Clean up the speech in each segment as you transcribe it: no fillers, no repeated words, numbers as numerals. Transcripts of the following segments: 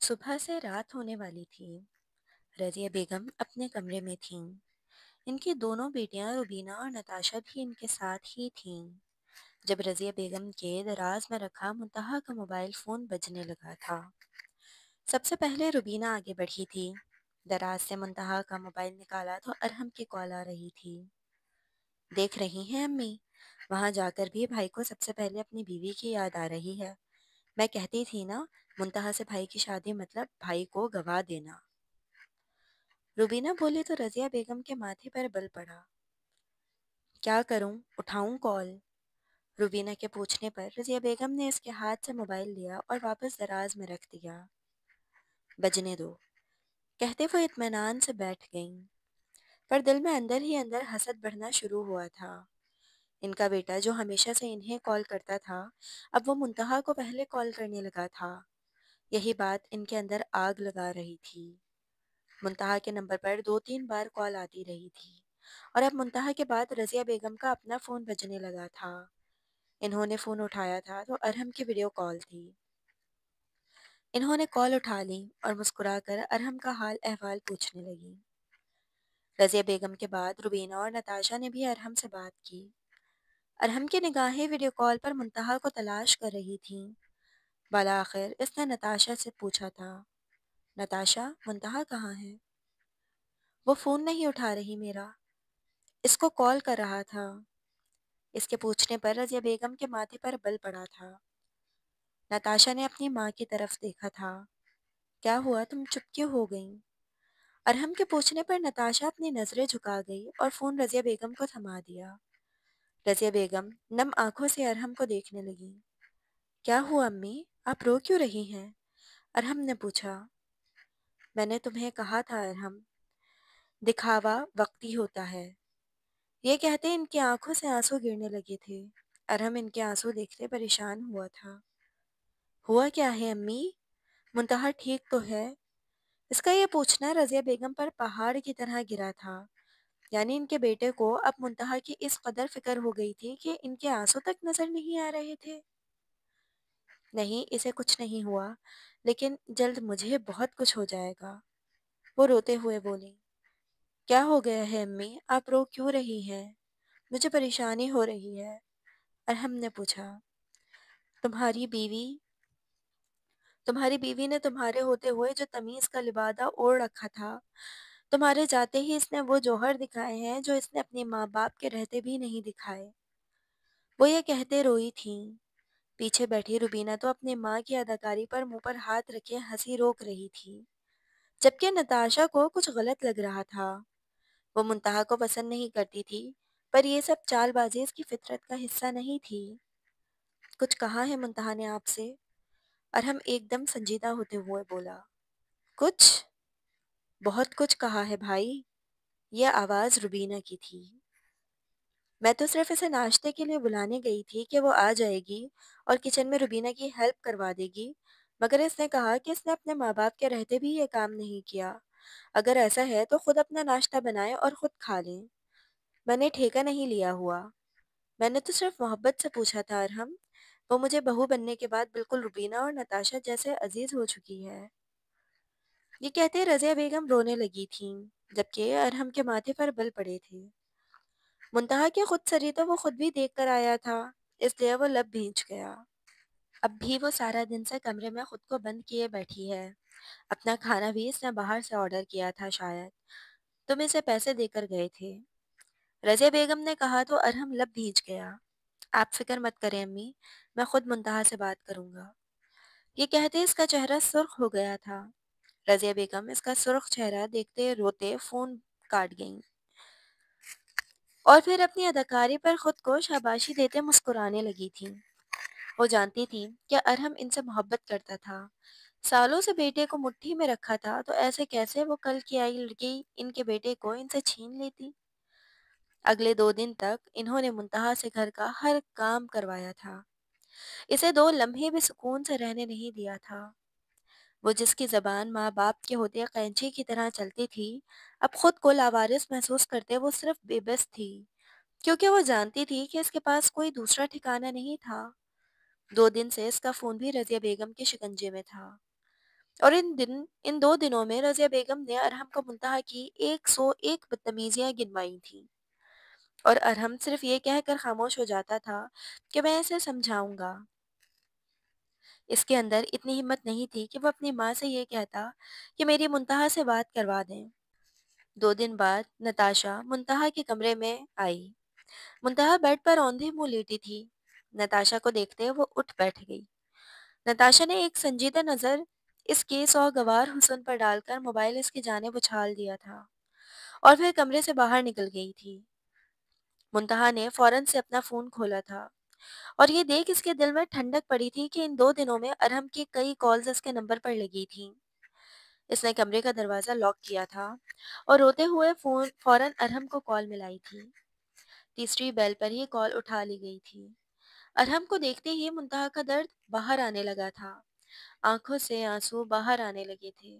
صبح سے رات ہونے والی تھی۔ رضیہ بیگم اپنے کمرے میں تھیں۔ ان کی دونوں بیٹیاں روبینہ اور نتاشا بھی ان کے ساتھ ہی تھیں جب رضیہ بیگم کے دراز میں رکھا منتہا کا موبائل فون بجنے لگا تھا۔ سب سے پہلے روبینہ آگے بڑھی تھی۔ دراز سے منتہا کا موبائل نکالا تو ارحم کی کال آ رہی تھی۔ دیکھ رہی ہیں امی، وہاں جا کر بھی بھائی کو سب سے پہلے اپنی بیوی کی یاد آ رہی ہے۔ میں کہتی تھی نا، منتہا سے بھائی کی شادی مطلب بھائی کو گوا دینا۔ روبینہ بولی تو رضیہ بیگم کے ماتھے پر بل پڑا۔ کیا کروں، اٹھاؤں کال؟ روبینہ کے پوچھنے پر رضیہ بیگم نے اس کے ہاتھ سے موبائل لیا اور واپس دراز میں رکھ دیا۔ بجنے دو، کہتے وہ اطمینان سے بیٹھ گئیں، پر دل میں اندر ہی اندر حسد بڑھنا شروع ہوا تھا۔ ان کا بیٹا جو ہمیشہ سے انہیں کال کرتا تھا، اب وہ منتہا کو پہلے کال کرنے لگا تھا۔ یہی بات ان کے اندر آگ لگا رہی تھی۔ منتہا کے نمبر پر 2-3 بار کال آتی رہی تھی اور اب منتہا کے بعد رضیہ بیگم کا اپنا فون بجنے لگا تھا۔ انہوں نے فون اٹھایا تھا تو ارحم کی ویڈیو کال تھی۔ انہوں نے کال اٹھا لی اور مسکرا کر ارحم کا حال احوال پوچھنے لگی۔ رضیہ بیگم کے بعد روبینہ اور نتاشا نے بھی ارحم سے بات کی۔ ارحم کی نگاہیں ویڈیو کال پر منتہا کو تلاش کر رہی تھیں۔ بالآخر اس نے نتاشا سے پوچھا تھا، نتاشا، منتہا کہاں ہے؟ وہ فون نہیں اٹھا رہی میرا، اس کو کال کر رہا تھا۔ اس کے پوچھنے پر رضیہ بیگم کے ماتھے پر بل پڑا تھا۔ نتاشا نے اپنی ماں کی طرف دیکھا تھا۔ کیا ہوا، تم چپ کیوں ہو گئیں؟ ارحم کے پوچھنے پر نتاشا اپنی نظریں جھکا گئی اور فون رضیہ بیگم کو تھما دیا۔ رضیہ بیگم نم آنکھوں سے ارحم کو دیکھنے لگی۔ کیا ہوا امی، آپ رو کیوں رہی ہیں؟ ارحم نے پوچھا۔ میں نے تمہیں کہا تھا ارحم، دکھاوا وقتی ہوتا ہے۔ یہ کہتے ان کی آنکھوں سے آنسو گرنے لگے تھے۔ ارحم ان کے آنسو دیکھتے پریشان ہوا تھا۔ ہوا کیا ہے امی؟ منتہا ٹھیک تو ہے؟ اس کا یہ پوچھنا رضیہ بیگم پر پہاڑ کی طرح گرا تھا۔ یعنی ان کے بیٹے کو اب منتہا کی اس قدر فکر ہو گئی تھی کہ ان کے آنسو تک نظر نہیں آ رہے تھے۔ نہیں، اسے کچھ نہیں ہوا، لیکن جلد مجھے بہت کچھ ہو جائے گا، وہ روتے ہوئے بولی۔ کیا ہو گیا ہے امی، آپ رو کیوں رہی ہیں؟ مجھے پریشانی ہو رہی ہے، ارحم نے پوچھا۔ تمہاری بیوی نے تمہارے ہوتے ہوئے جو تمیز کا لبادہ اوڑھ رکھا تھا، تمہارے جاتے ہی اس نے وہ جوہر دکھائے ہیں جو اس نے اپنے ماں باپ کے رہتے بھی نہیں دکھائے۔ وہ یہ کہتے روئی تھیں۔ پیچھے بیٹھی روبینہ تو اپنی ماں کی اداکاری پر منہ پر ہاتھ رکھے ہنسی روک رہی تھی، جبکہ نتاشا کو کچھ غلط لگ رہا تھا۔ وہ منتہا کو پسند نہیں کرتی تھی، پر یہ سب چال بازی اس کی فطرت کا حصہ نہیں تھی۔ کچھ کہا ہے منتہا نے آپ سے؟ ارحم ایک دم سنجیدہ ہوتے ہوئے بولا۔ کچھ؟ بہت کچھ کہا ہے بھائی، یہ آواز روبینہ کی تھی۔ میں تو صرف اسے ناشتے کے لیے بلانے گئی تھی کہ وہ آ جائے گی اور کچن میں روبینہ کی ہیلپ کروا دے گی، مگر اس نے کہا کہ اس نے اپنے ماں باپ کے رہتے بھی یہ کام نہیں کیا۔ اگر ایسا ہے تو خود اپنا ناشتہ بنائیں اور خود کھا لیں۔ میں نے ٹھیکہ نہیں لیا ہوا، میں نے تو صرف محبت سے پوچھا تھا ارحم، وہ مجھے بہو بننے کے بعد بالکل روبینہ اور نتاشا جیسے عزیز ہو چکی ہے۔ یہ کہتے رضیہ بیگم رونے لگی تھیں، جبکہ ارحم کے ماتھے پر بل پڑے تھے۔ منتہا کی خود سری تو وہ خود بھی دیکھ کر آیا تھا، اس لیے وہ لب بھیج گیا۔ اب بھی وہ سارا دن سے کمرے میں خود کو بند کیے بیٹھی ہے۔ اپنا کھانا بھی اس نے باہر سے آرڈر کیا تھا شاید، تم اسے پیسے دے کر گئے تھے، رضیہ بیگم نے کہا تو ارحم لب بھیج گیا۔ آپ فکر مت کریں امی، میں خود منتہا سے بات کروں گا۔ یہ کہتے اس کا چہرہ سرخ ہو گیا تھا۔ رضیہ بیگم اس کا سرخ چہرہ دیکھتے روتے فون کاٹ گئیں اور پھر اپنی اداکاری پر خود کو شاباشی دیتے مسکرانے لگی تھیں۔ وہ جانتی تھیں کہ ارحم ان سے محبت کرتا تھا، سالوں سے بیٹے کو مٹھی میں رکھا تھا، تو ایسے کیسے وہ کل کی آئی لڑکی ان کے بیٹے کو ان سے چھین لیتی۔ اگلے 2 دن تک انہوں نے منتہا سے گھر کا ہر کام کروایا تھا، اسے 2 لمحے بھی سکون سے رہنے نہیں دیا تھا۔ وہ جس کی زبان ماں باپ کے ہوتے قینچی کی طرح چلتی تھی، اب خود کو لاوارث محسوس کرتے وہ صرف بے بس تھی، کیونکہ وہ جانتی تھی کہ اس کے پاس کوئی دوسرا ٹھکانہ نہیں تھا۔ 2 دن سے اس کا فون بھی رضیہ بیگم کے شکنجے میں تھا۔ اور ان 2 دنوں میں رضیہ بیگم نے ارحم کو منتہا کی 101 بدتمیزیاں گنوائی تھیں، اور ارحم صرف یہ کہہ کر خاموش ہو جاتا تھا کہ میں اسے سمجھاؤں گا۔ اس کے اندر اتنی ہمت نہیں تھی کہ وہ اپنی ماں سے یہ کہتا کہ میری منتہا سے بات کروا دیں۔ 2 دن بعد نتاشا منتہا کے کمرے میں آئی۔ منتہا بیڈ پر اوندھے منہ لیٹی تھی۔ نتاشا کو دیکھتے وہ اٹھ بیٹھ گئی۔ نتاشا نے ایک سنجیدہ نظر اس کے سوگوار حسن پر ڈال کر موبائل اس کی جانب اچھال دیا تھا اور پھر کمرے سے باہر نکل گئی تھی۔ منتہا نے فوراً سے اپنا فون کھولا تھا اور یہ دیکھ اس کے دل میں ٹھنڈک پڑی تھی کہ ان 2 دنوں میں ارحم کی کئی کالز اس کے نمبر پر لگی تھیں۔ اس نے کمرے کا دروازہ لاک کیا تھا اور روتے ہوئے فوراً ارحم کو کال ملائی تھی۔ تیسری بیل پر ہی کال اٹھا لی گئی تھی۔ ارحم کو دیکھتے ہی منتہا کا درد باہر آنے لگا تھا۔ آنکھوں سے آنسو باہر آنے لگے تھے۔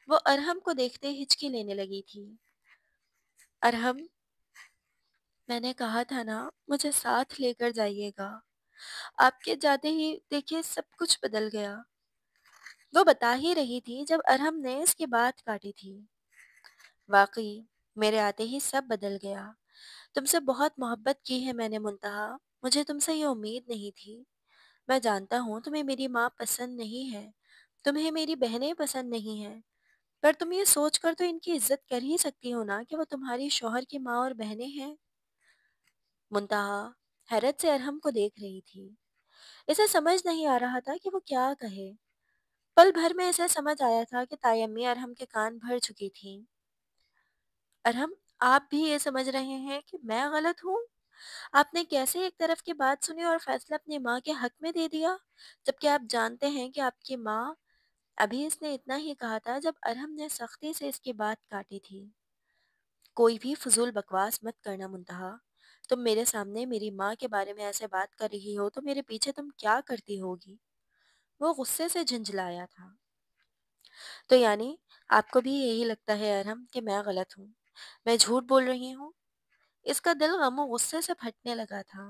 وہ ارحم کو دیکھتے ہچکی لینے لگی تھی۔ ارحم، میں نے کہا تھا نا مجھے ساتھ لے کر جائیے گا، آپ کے جاتے ہی دیکھیے سب کچھ بدل گیا۔ وہ بتا ہی رہی تھی جب ارحم نے اس کی بات کاٹی تھی۔ واقعی میرے آتے ہی سب بدل گیا۔ تم سے بہت محبت کی ہے میں نے منتہا، مجھے تم سے یہ امید نہیں تھی۔ میں جانتا ہوں تمہیں میری ماں پسند نہیں ہے، تمہیں میری بہنیں پسند نہیں ہیں، پر تم یہ سوچ کر تو ان کی عزت کر ہی سکتی ہو نا کہ وہ تمہاری شوہر کی ماں اور بہنیں ہیں۔ منتہا حیرت سے ارحم کو دیکھ رہی تھی۔ اسے سمجھ نہیں آ رہا تھا کہ وہ کیا کہے۔ پل بھر میں اسے سمجھ آیا تھا کہ تائی امی ارحم کے کان بھر چکی تھیں۔ ارحم، آپ بھی یہ سمجھ رہے ہیں کہ میں غلط ہوں؟ آپ نے کیسے ایک طرف کی بات سنی اور فیصلہ اپنی ماں کے حق میں دے دیا، جبکہ آپ جانتے ہیں کہ آپ کی ماں… ابھی اس نے اتنا ہی کہا تھا جب ارحم نے سختی سے اس کی بات کاٹی تھی۔ کوئی بھی فضول بکواس مت کرنا منتہا، تم میرے سامنے میری ماں کے بارے میں ایسے بات کر رہی ہو تو میرے پیچھے تم کیا کرتی ہوگی؟ وہ غصے سے جھنجھلایا تھا۔ تو یعنی آپ کو بھی یہی لگتا ہے ارحم کہ میں غلط ہوں، میں جھوٹ بول رہی ہوں؟ اس کا دل غم و غصے سے پھٹنے لگا تھا۔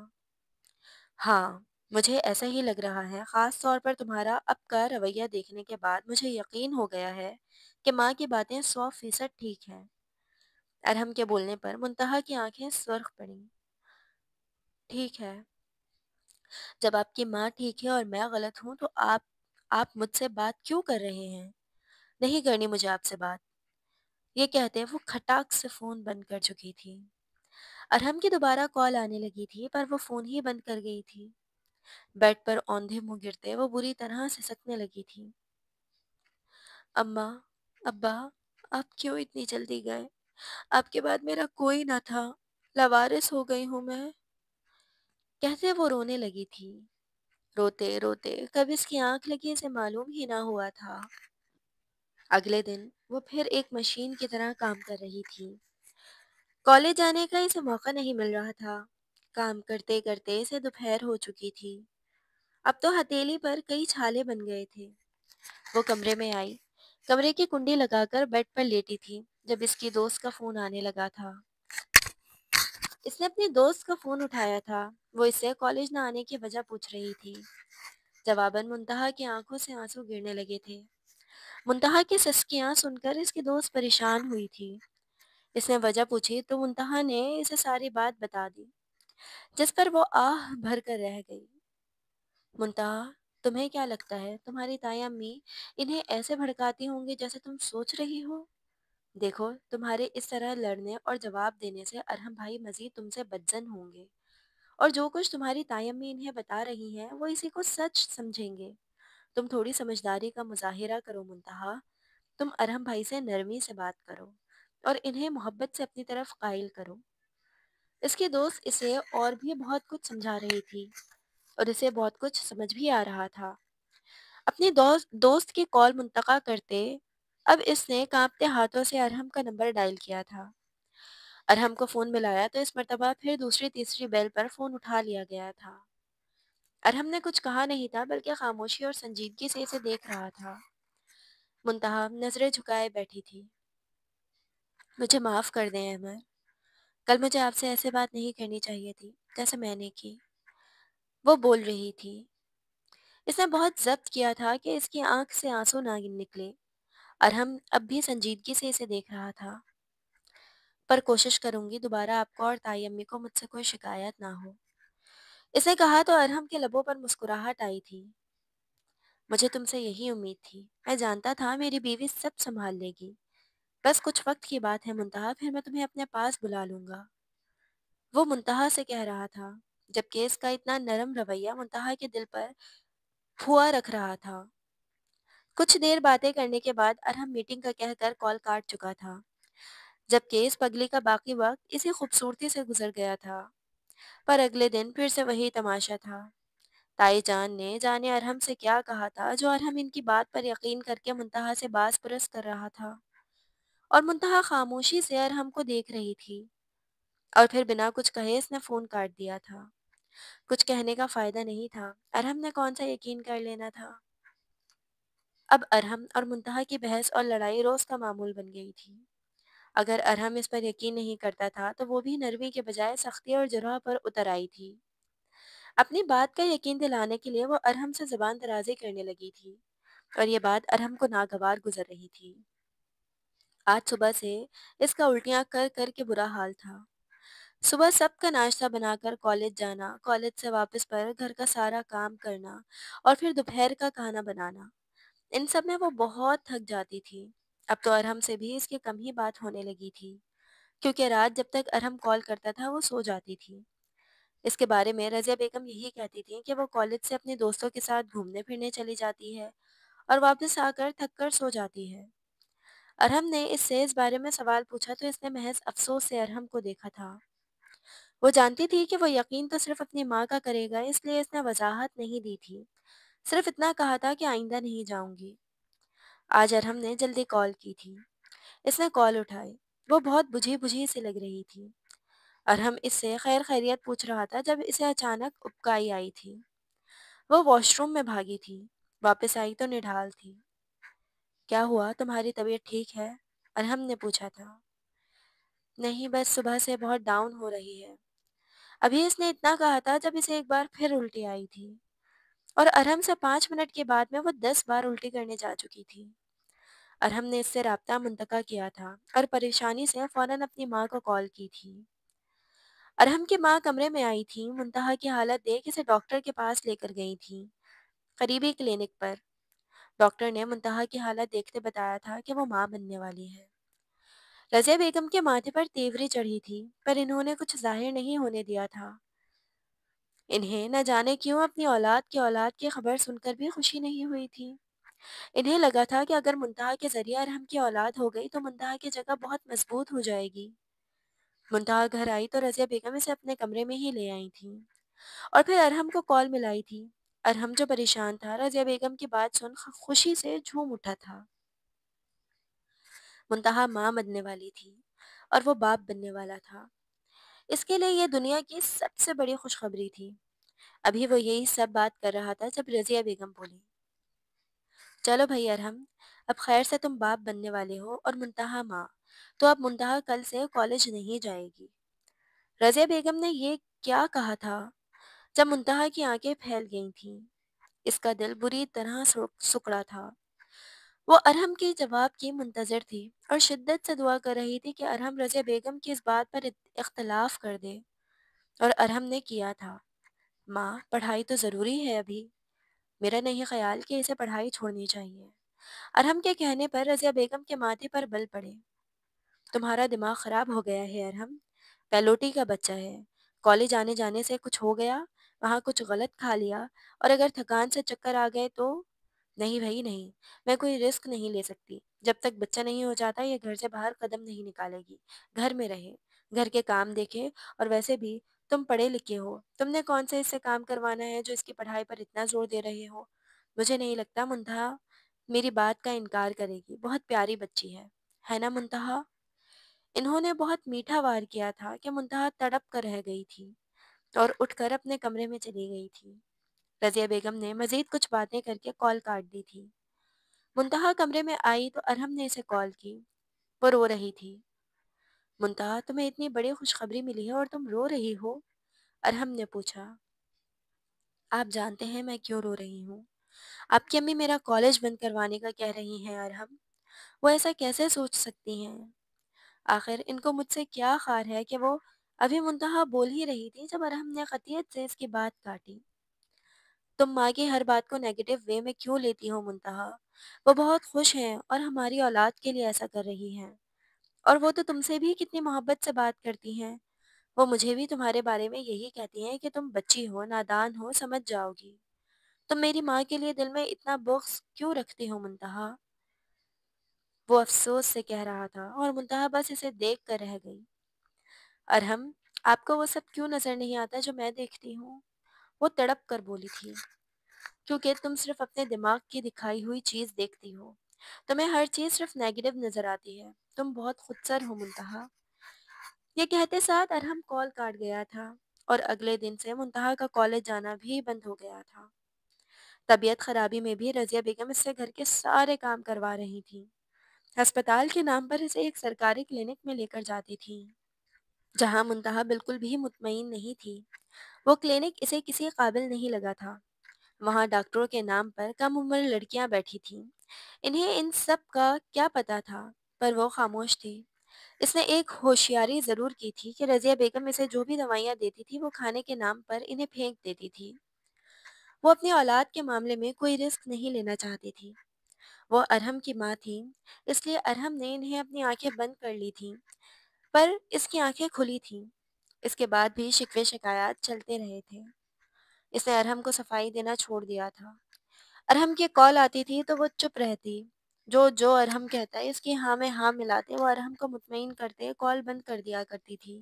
ہاں، مجھے ایسا ہی لگ رہا ہے، خاص طور پر تمہارا اب کا رویہ دیکھنے کے بعد مجھے یقین ہو گیا ہے کہ ماں کی باتیں 100% ٹھیک ہیں۔ ارحم کے بولنے پر منتہا کی آنکھیں سرخ پڑیں۔ ٹھیک ہے، جب آپ کی ماں ٹھیک ہے اور میں غلط ہوں تو آپ مجھ سے بات کیوں کر رہے ہیں؟ نہیں کرنی مجھے آپ سے بات۔ یہ کہتے وہ کھٹاک سے فون بند کر چکی تھی۔ ارحم کی دوبارہ کال آنے لگی تھی پر وہ فون ہی بند کر گئی تھی۔ بیڈ پر اوندھے منہ گرتے وہ بری طرح سے سکنے لگی تھی۔ اماں، ابا، آپ کیوں اتنی جلدی گئے؟ آپ کے بعد میرا کوئی نہ تھا، لاوارث ہو گئی ہوں میں، کہتے وہ رونے لگی تھی۔ روتے روتے کب اس کی آنکھ لگی اسے معلوم ہی نہ ہوا تھا۔ اگلے دن وہ پھر ایک مشین کی طرح کام کر رہی تھی۔ کالج جانے کا اسے موقع نہیں مل رہا تھا۔ کام کرتے کرتے اسے دوپہر ہو چکی تھی۔ اب تو ہتھیلی پر کئی چھالے بن گئے تھے۔ وہ کمرے میں آئی، کمرے کی کنڈی لگا کر بیڈ پر لیٹی تھی جب اس کی دوست کا فون آنے لگا تھا۔ اس نے اپنی دوست کا فون اٹھایا تھا۔ وہ اس سے کالج نہ آنے کی وجہ پوچھ رہی تھی۔ جواباً منتہا کی آنکھوں سے آنسو گرنے لگے تھے۔ منتہا کی سسکیاں سن کر اس کی دوست پریشان ہوئی تھی۔ اس نے وجہ پوچھی تو منتہا نے اسے ساری بات بتا دی، جس پر وہ آہ بھر کر رہ گئی۔ منتہا، تمہیں کیا لگتا ہے تمہاری تائی امی انہیں ایسے بھڑکاتی ہوں گی جیسے تم سوچ رہی ہو؟ دیکھو، تمہارے اس طرح لڑنے اور جواب دینے سے ارحم بھائی مزید تم سے بدظن ہوں گے، اور جو کچھ تمہاری تائی امی انہیں بتا رہی ہیں وہ اسی کو سچ سمجھیں گے۔ تم تھوڑی سمجھداری کا مظاہرہ کرو منتہا، تم ارحم بھائی سے نرمی سے بات کرو اور انہیں محبت سے اپنی طرف قائل کرو۔ اس کی دوست اسے اور بھی بہت کچھ سمجھا رہی تھی اور اسے بہت کچھ سمجھ بھی آ رہا تھا۔ اپنی دوست کی کال منتقل کرتے اب اس نے کانپتے ہاتھوں سے ارحم کا نمبر ڈائل کیا تھا۔ ارحم کو فون ملایا تو اس مرتبہ پھر دوسری تیسری بیل پر فون اٹھا لیا گیا تھا۔ ارحم نے کچھ کہا نہیں تھا بلکہ خاموشی اور سنجیدگی سے اسے دیکھ رہا تھا۔ منتہا نظریں جھکائے بیٹھی تھی۔ مجھے معاف کر دیں احمد، کل مجھے آپ سے ایسے بات نہیں کرنی چاہیے تھی جیسے میں نے کی، وہ بول رہی تھی۔ اس نے بہت ضبط کیا تھا کہ اس کی آنکھ سے آنسو نہ نکلے۔ ارحم اب بھی سنجیدگی سے اسے دیکھ رہا تھا۔ پر کوشش کروں گی دوبارہ آپ کو اور تائی امی کو مجھ سے کوئی شکایت نہ ہو۔ اسے کہا تو ارحم کے لبوں پر مسکراہٹ آئی تھی۔ مجھے تم سے یہی امید تھی۔ میں جانتا تھا میری بیوی سب سنبھال لے گی۔ بس کچھ وقت کی بات ہے منتہا، پھر میں تمہیں اپنے پاس بلا لوں گا۔ وہ منتہا سے کہہ رہا تھا، جبکہ اس کا اتنا نرم رویہ منتہا کے دل پر پھوا رکھ رہا تھا۔ کچھ دیر باتیں کرنے کے بعد ارحم میٹنگ کا کہہ کر کال کاٹ چکا تھا، جبکہ اس پگلی کا باقی وقت اسی خوبصورتی سے گزر گیا تھا۔ پر اگلے دن پھر سے وہی تماشا تھا۔ تائی جان نے جانے ارحم سے کیا کہا تھا جو ارحم ان کی بات پر یقین کر کے منتہا سے باز پرس کر رہا تھا، اور منتہا خاموشی سے ارحم کو دیکھ رہی تھی، اور پھر بنا کچھ کہے اس نے فون کاٹ دیا تھا۔ کچھ کہنے کا فائدہ نہیں تھا، ارحم نے کون سا یقین کر لینا تھا۔ اب ارحم اور منتہا کی بحث اور لڑائی روز کا معمول بن گئی تھی۔ اگر ارحم اس پر یقین نہیں کرتا تھا تو وہ بھی نرمی کے بجائے سختی اور جرح پر اتر آئی تھی۔ اپنی بات کا یقین دلانے کے لیے وہ ارحم سے زبان درازی کرنے لگی تھی، اور یہ بات ارحم کو ناگوار گزر رہی تھی۔ آج صبح سے اس کا الٹیاں کر کر کے برا حال تھا۔ صبح سب کا ناشتہ بنا کر کالج جانا، کالج سے واپس پر گھر کا سارا کام کرنا، اور پھر دوپہر کا کھانا بنانا، ان سب میں وہ بہت تھک جاتی تھی۔ اب تو ارحم سے بھی اس کی کم ہی بات ہونے لگی تھی، کیونکہ رات جب تک ارحم کال کرتا تھا وہ سو جاتی تھی۔ اس کے بارے میں رضیہ بیگم یہی کہتی تھی کہ وہ کالج سے اپنے دوستوں کے ساتھ گھومنے پھرنے چلی جاتی ہے اور واپس آ کر تھک کر سو جاتی ہے۔ ارحم نے اس سے اس بارے میں سوال پوچھا تو اس نے محض افسوس سے ارحم کو دیکھا تھا۔ وہ جانتی تھی کہ وہ یقین تو صرف اپنی ماں کا کرے گا، اس لیے اس نے وضاحت نہیں دی تھی، صرف اتنا کہا تھا کہ آئندہ نہیں جاؤں گی۔ آج ارحم نے جلدی کال کی تھی۔ اس نے کال اٹھائی۔ وہ بہت بجھی بجھی سی لگ رہی تھی۔ ارحم اس سے خیر خیریت پوچھ رہا تھا جب اسے اچانک ابکائی آئی تھی۔ وہ واش روم میں بھاگی تھی، واپس آئی تو نڈھال تھی۔ کیا ہوا، تمہاری طبیعت ٹھیک ہے؟ ارحم نے پوچھا تھا۔ نہیں، بس صبح سے بہت ڈاؤن ہو رہی ہے۔ ابھی اس نے اتنا کہا تھا جب اسے ایک بار پھر الٹی آئی تھی، اور ارحم سے 5 منٹ کے بعد میں وہ 10 بار الٹی کرنے جا چکی تھی۔ ارحم نے اس سے رابطہ منتقل کیا تھا اور پریشانی سے فوراً اپنی ماں کو کال کی تھی۔ ارحم کی ماں کمرے میں آئی تھی، منتہا کی حالت دیکھ اسے ڈاکٹر کے پاس لے کر گئی تھی، قریبی کلینک پر۔ ڈاکٹر نے منتہا کی حالت دیکھتے بتایا تھا کہ وہ ماں بننے والی ہے۔ رضیہ بیگم کے ماتھے پر تیوری چڑھی تھی، پر انہوں نے کچھ ظاہر نہیں ہونے دیا تھا۔ انہیں نہ جانے کیوں اپنی اولاد کی خبر سن کر بھی خوشی نہیں ہوئی تھی۔ انہیں لگا تھا کہ اگر منتہا کے ذریعے ارحم کی اولاد ہو گئی تو منتہا کی جگہ بہت مضبوط ہو جائے گی۔ منتہا گھر آئی تو رضیہ بیگم اسے اپنے کمرے میں ہی لے آئی تھیں، اور پھر ارحم کو کال ملائی تھی۔ ارحم جو پریشان تھا، رضیہ بیگم کی بات سن خوشی سے جھوم اٹھا تھا۔ منتہا ماں بننے والی تھی، اور وہ باپ بننے والا تھا۔ اس کے لیے یہ دنیا کی سب سے بڑی خوشخبری تھی۔ ابھی وہ یہی سب بات کر رہا تھا جب رضیہ بیگم بولی، چلو بھائی ارحم، اب خیر سے تم باپ بننے والے ہو اور منتہا ماں، تو اب منتہا کل سے کالج نہیں جائے گی۔ رضیہ بیگم نے یہ کیا کہا تھا جب منتہا کی آنکھیں پھیل گئی تھیں؟ اس کا دل بری طرح سکڑا تھا۔ وہ ارحم کے جواب کی منتظر تھی اور شدت سے دعا کر رہی تھی کہ ارحم رضیہ بیگم کی اس بات پر اختلاف کر دے، اور ارحم نے کیا تھا۔ ماں، پڑھائی تو ضروری ہے ابھی، میرا نہیں خیال کہ اسے پڑھائی چھوڑنی چاہیے۔ ارحم کے کہنے پر رضیہ بیگم کے ماتھے پر بل پڑے۔ تمہارا دماغ خراب ہو گیا ہے ارحم، پیلوٹی کا بچہ ہے، کالج آنے جانے سے کچھ ہو گیا، وہاں کچھ غلط کھا لیا، اور اگر تھکان سے چکر آ گئے تو؟ نہیں بھائی نہیں، میں کوئی رسک نہیں لے سکتی۔ جب تک بچہ نہیں ہو جاتا یہ گھر سے باہر قدم نہیں نکالے گی، گھر میں رہے، گھر کے کام دیکھے، اور ویسے بھی تم پڑھے لکھے ہو، تم نے کون سے اس سے کام کروانا ہے جو اس کی پڑھائی پر اتنا زور دے رہے ہو؟ مجھے نہیں لگتا منتہا میری بات کا انکار کرے گی، بہت پیاری بچی ہے نا منتہا؟ انہوں نے بہت میٹھا وار کیا تھا کہ منتہا تڑپ کر رہ گئی تھی اور اٹھ کر اپنے کمرے میں چلی گئی تھی۔ رضیہ بیگم نے مزید کچھ باتیں کر کے کال کاٹ دی تھی۔ منتہا کمرے میں آئی تو ارحم نے اسے کال کی۔ وہ رو رہی تھی۔ منتہا، تمہیں اتنی بڑی خوشخبری ملی ہے اور تم رو رہی ہو؟ ارحم نے پوچھا۔ آپ جانتے ہیں میں کیوں رو رہی ہوں؟ آپ کی امی میرا کالج بند کروانے کا کہہ رہی ہیں ارحم، وہ ایسا کیسے سوچ سکتی ہیں؟ آخر ان کو مجھ سے کیا خار ہے کہ وہ ابھی منتہا بول ہی رہی تھی جب ارحم نے قطعیت سے اس کی بات کاٹی۔ تم ماں کی ہر بات کو نیگیٹو وے میں کیوں لیتی ہو منتہا؟ وہ بہت خوش ہیں اور ہماری اولاد کے لیے ایسا کر رہی ہیں، اور وہ تو تم سے بھی کتنی محبت سے بات کرتی ہیں۔ وہ مجھے بھی تمہارے بارے میں یہی کہتی ہیں کہ تم بچی ہو، نادان ہو، سمجھ جاؤ گی۔ تم میری ماں کے لیے دل میں اتنا بغض کیوں رکھتی ہو منتہا؟ وہ افسوس سے کہہ رہا تھا اور منتہا بس اسے دیکھ کر رہ گئی۔ ارحم، آپ کو وہ سب کیوں نظر نہیں آتا جو میں دیکھتی ہوں؟ وہ تڑپ کر بولی تھی۔ کیونکہ تم صرف اپنے دماغ کی دکھائی ہوئی چیز دیکھتی ہو، تمہیں ہر چیز صرف نیگیٹو نظر آتی ہے، تم بہت خودسر ہو منتہا۔ یہ کہتے ساتھ ارحم کال کاٹ گیا تھا اور اگلے دن سے منتہا کا کالج جانا بھی بند ہو گیا تھا۔ طبیعت خرابی میں بھی رضیہ بیگم اس سے گھر کے سارے کام کروا رہی تھی۔ ہسپتال کے نام پر اسے ایک سرکاری کلینک میں لے کر جاتی تھی، جہاں منتہا بالکل بھی مطمئن نہیں تھی۔ وہ کلینک اسے کسی قابل نہیں لگا تھا۔ وہاں ڈاکٹروں کے نام پر کم عمر لڑکیاں بیٹھی تھیں۔ انہیں ان سب کا کیا پتا تھا، پر وہ خاموش تھی۔ اس نے ایک ہوشیاری ضرور کی تھی کہ رضیہ بیگم اسے جو بھی دوائیاں دیتی تھی وہ کھانے کے نام پر انہیں پھینک دیتی تھی۔ وہ اپنی اولاد کے معاملے میں کوئی رسک نہیں لینا چاہتی تھی۔ وہ ارحم کی ماں تھی، اس لیے ارحم نے انہیں اپنی آنکھیں بند کر لی تھیں، پر اس کی آنکھیں کھلی تھیں۔ اس کے بعد بھی شکوے شکایات چلتے رہے تھے۔ اس نے ارحم کو صفائی دینا چھوڑ دیا تھا۔ ارحم کی کال آتی تھی تو وہ چپ رہتی۔ جو ارحم کہتا ہے اس کی ہاں میں ہاں ملاتے، وہ ارحم کو مطمئن کرتے کال بند کر دیا کرتی تھی۔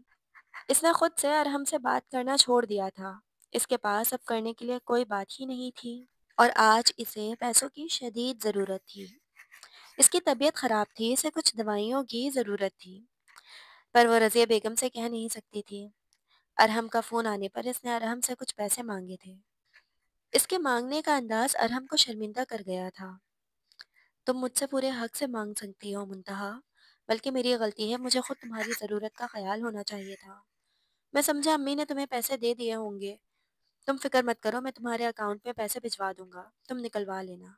اس نے خود سے ارحم سے بات کرنا چھوڑ دیا تھا۔ اس کے پاس اب کرنے کے لیے کوئی بات ہی نہیں تھی، اور آج اسے پیسوں کی شدید ضرورت تھی۔ اس کی طبیعت خراب تھی، اسے کچھ دوائیوں کی ضرورت تھی، پر وہ رضیہ بیگم سے کہہ نہیں سکتی تھی۔ ارحم کا فون آنے پر اس نے ارحم سے کچھ پیسے مانگے تھے۔ اس کے مانگنے کا انداز ارحم کو شرمندہ کر گیا تھا۔ تم مجھ سے پورے حق سے مانگ سکتی ہو منتہا، بلکہ میری غلطی ہے، مجھے خود تمہاری ضرورت کا خیال ہونا چاہیے تھا۔ میں سمجھا امی نے تمہیں پیسے دے دیے ہوں گے۔ تم فکر مت کرو، میں تمہارے اکاؤنٹ میں پیسے بھجوا دوں گا، تم نکلوا لینا۔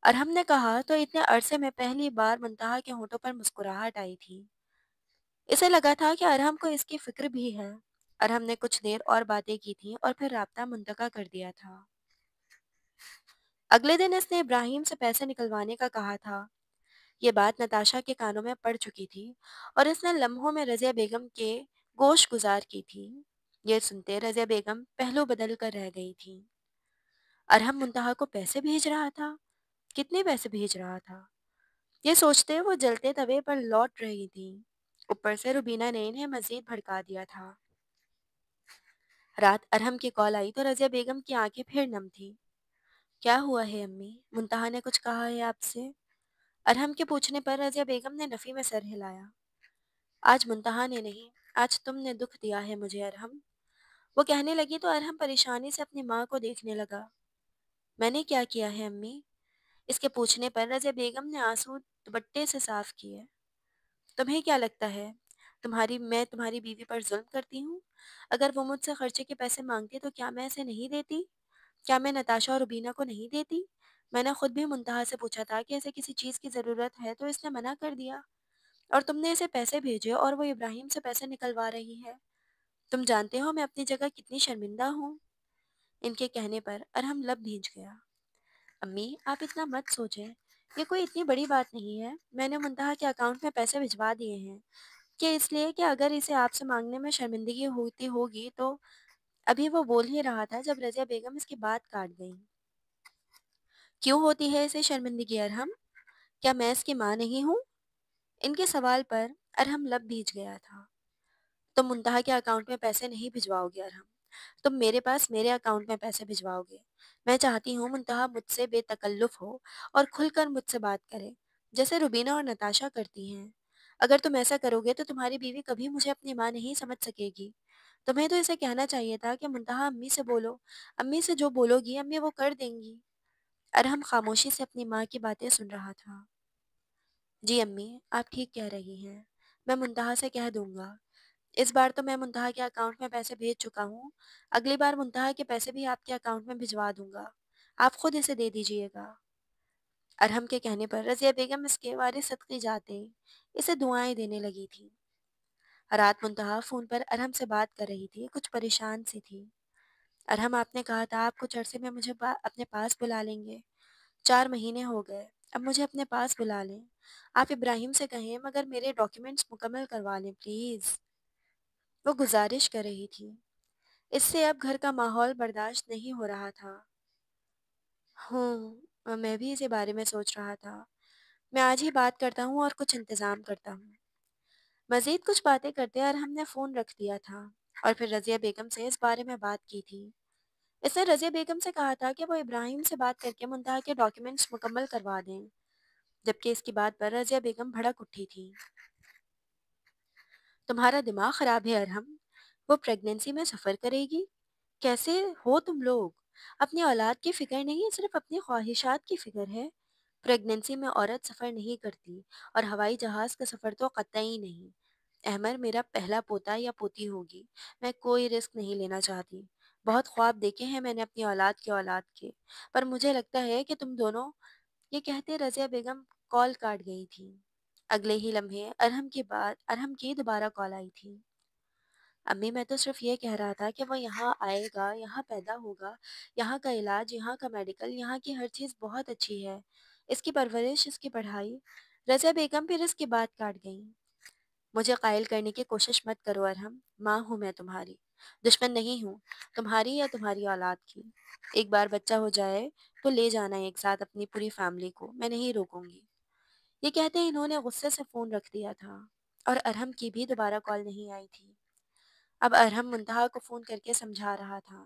ارحم نے کہا تو اتنے عرصے میں پہلی بار منتہا کے ہونٹوں پر مسکراہٹ آئی تھی۔ اسے لگا تھا کہ ارحم کو اس کی فکر بھی ہے۔ ارحم نے کچھ دیر اور باتیں کی تھیں اور پھر رابطہ منتقل کر دیا تھا۔ اگلے دن اس نے ابراہیم سے پیسے نکلوانے کا کہا تھا۔ یہ بات نتاشا کے کانوں میں پڑ چکی تھی اور اس نے لمحوں میں رضیہ بیگم کے گوش گزار کی تھی۔ یہ سنتے رضیہ بیگم پہلو بدل کر رہ گئی تھی۔ ارحم منتہا کو پیسے بھیج رہا تھا؟ کتنے پیسے بھیج رہا تھا؟ یہ سوچتے وہ جلتے توے پر لوٹ رہی تھی۔ اوپر سے روبینہ نے انہیں مزید بھڑکا دیا تھا۔ رات ارحم کی کال آئی تو رضیہ بیگم کی آنکھیں پھر نم تھی۔ کیا ہوا ہے امی؟ منتہا نے کچھ کہا ہے آپ سے؟ ارحم کے پوچھنے پر رضیہ بیگم نے نفی میں سر ہلایا۔ آج منتہا نے نہیں، آج تم نے دکھ دیا ہے مجھے ارحم۔ وہ کہنے لگی تو ارحم پریشانی سے اپنی ماں کو دیکھنے لگا۔ میں نے کیا کیا ہے امی؟ اس کے پوچھنے پر رضیہ بیگم نے آنسو دوپٹے سے صاف کیے۔ تمہیں کیا لگتا ہے میں تمہاری بیوی پر ظلم کرتی ہوں؟ اگر وہ مجھ سے خرچے کے پیسے مانگتی تو کیا میں اسے نہیں دیتی؟ کیا میں نتاشا اور روبینہ کو نہیں دیتی؟ میں نے خود بھی منتہا سے پوچھا تھا کہ اسے کسی چیز کی ضرورت ہے تو اس نے منع کر دیا، اور تم نے اسے پیسے بھیجے اور وہ ابراہیم سے پیسے نکلوا رہی ہے۔ تم جانتے ہو میں اپنی جگہ کتنی شرمندہ ہوں۔ ان کے کہنے پر ارحم لب بھیج گیا۔ امی آپ اتنا مت سوچیں، یہ کوئی اتنی بڑی بات نہیں ہے۔ میں نے منتہا کے اکاؤنٹ میں پیسے بھجوا دیے ہیں، کہ اس لیے کہ اگر اسے آپ سے مانگنے میں شرمندگی ہوتی ہوگی تو۔ ابھی وہ بول ہی رہا تھا جب رضیہ بیگم اس کی بات کاٹ گئی۔ کیوں ہوتی ہے اسے شرمندگی ارحم؟ کیا میں اس کی ماں نہیں ہوں؟ ان کے سوال پر ارحم لب بھیج گیا تھا۔ تم منتہا کے اکاؤنٹ میں پیسے نہیں بھجواؤ گے ارحم، تم میرے پاس میرے اکاؤنٹ میں پیسے بھجواؤ گے۔ میں چاہتی ہوں منتہا مجھ سے بے تکلف ہو اور کھل کر مجھ سے بات کرے، جیسے روبینہ اور نتاشا کرتی ہیں۔ اگر تم ایسا کرو گے تو تمہاری بیوی کبھی مجھے اپنی ماں نہیں سمجھ سکے گی۔ تمہیں تو اسے کہنا چاہیے تھا کہ منتہا امی سے بولو، امی سے جو بولو گی امی وہ کر دیں گی۔ ارحم خاموشی سے اپنی ماں کی باتیں سن رہا تھا۔ جی امی، آپ ٹھیک کہہ رہی ہیں، میں منتہا سے کہہ دوں گا۔ اس بار تو میں منتہا کے اکاؤنٹ میں پیسے بھیج چکا ہوں، اگلی بار منتہا کے پیسے بھی آپ کے اکاؤنٹ میں بھجوا دوں گا۔ آپ خود اسے دے دیجئے گا۔ ارحم کے کہنے پر رضیہ بیگم اس کے وارث صدقے جاتے اسے دعائیں دینے لگی تھی۔ رات منتہا فون پر ارحم سے بات کر رہی تھی، کچھ پریشان سی تھی۔ ارحم، آپ نے کہا تھا آپ کچھ عرصے میں مجھے اپنے پاس بلا لیں گے۔ 4 مہینے ہو گئے، اب مجھے اپنے پاس بلا لیں۔ آپ ابراہیم سے کہیں مگر میرے ڈاکیومنٹس مکمل کروا لیں پلیز، وہ گزارش کر رہی تھی۔ اس سے اب گھر کا ماحول برداشت نہیں ہو رہا تھا۔ میں بھی اسی بارے میں سوچ رہا تھا۔ میں آج ہی بات کرتا ہوں اور کچھ انتظام کرتا ہوں۔ مزید کچھ باتیں کرتے اور ہم نے فون رکھ دیا تھا اور پھر رضیہ بیگم سے اس بارے میں بات کی تھی۔ اس نے رضیہ بیگم سے کہا تھا کہ وہ ابراہیم سے بات کر کے منتہا کے ڈاکیومنٹس مکمل کروا دیں، جبکہ اس کی بات پر رضیہ بیگم بھڑک اٹھی تھی۔ تمہارا دماغ خراب ہے ارحم، وہ پریگنینسی میں سفر کرے گی؟ کیسے ہو تم لوگ؟ اپنی اولاد کی فکر نہیں، صرف اپنی خواہشات کی فکر ہے۔ پریگنینسی میں عورت سفر نہیں کرتی، اور ہوائی جہاز کا سفر تو قطعی نہیں۔ احمر میرا پہلا پوتا یا پوتی ہوگی، میں کوئی رسک نہیں لینا چاہتی۔ بہت خواب دیکھے ہیں میں نے اپنی اولاد کے، پر مجھے لگتا ہے کہ تم دونوں، یہ کہتے رضیہ بیگم کال کاٹ گئی تھی۔ اگلے ہی لمحے ارحم کی دوبارہ کال آئی تھی۔ امی، میں تو صرف یہ کہہ رہا تھا کہ وہ یہاں آئے گا، یہاں پیدا ہوگا، یہاں کا علاج، یہاں کا میڈیکل، یہاں کی ہر چیز بہت اچھی ہے، اس کی پرورش، اس کی پڑھائی۔ رضیہ بیگم پھر اس کی بات کاٹ گئیں۔ مجھے قائل کرنے کی کوشش مت کرو ارحم، ماں ہوں میں تمہاری، دشمن نہیں ہوں، تمہاری یا تمہاری اولاد کی۔ ایک بار بچہ ہو جائے تو لے جانا ایک ساتھ اپنی پوری فیملی کو، میں نہیں روکوں گی۔ یہ کہتے انہوں نے غصے سے فون رکھ دیا تھا اور ارحم کی بھی دوبارہ کال نہیں آئی تھی۔ اب ارحم منتہا کو فون کر کے سمجھا رہا تھا۔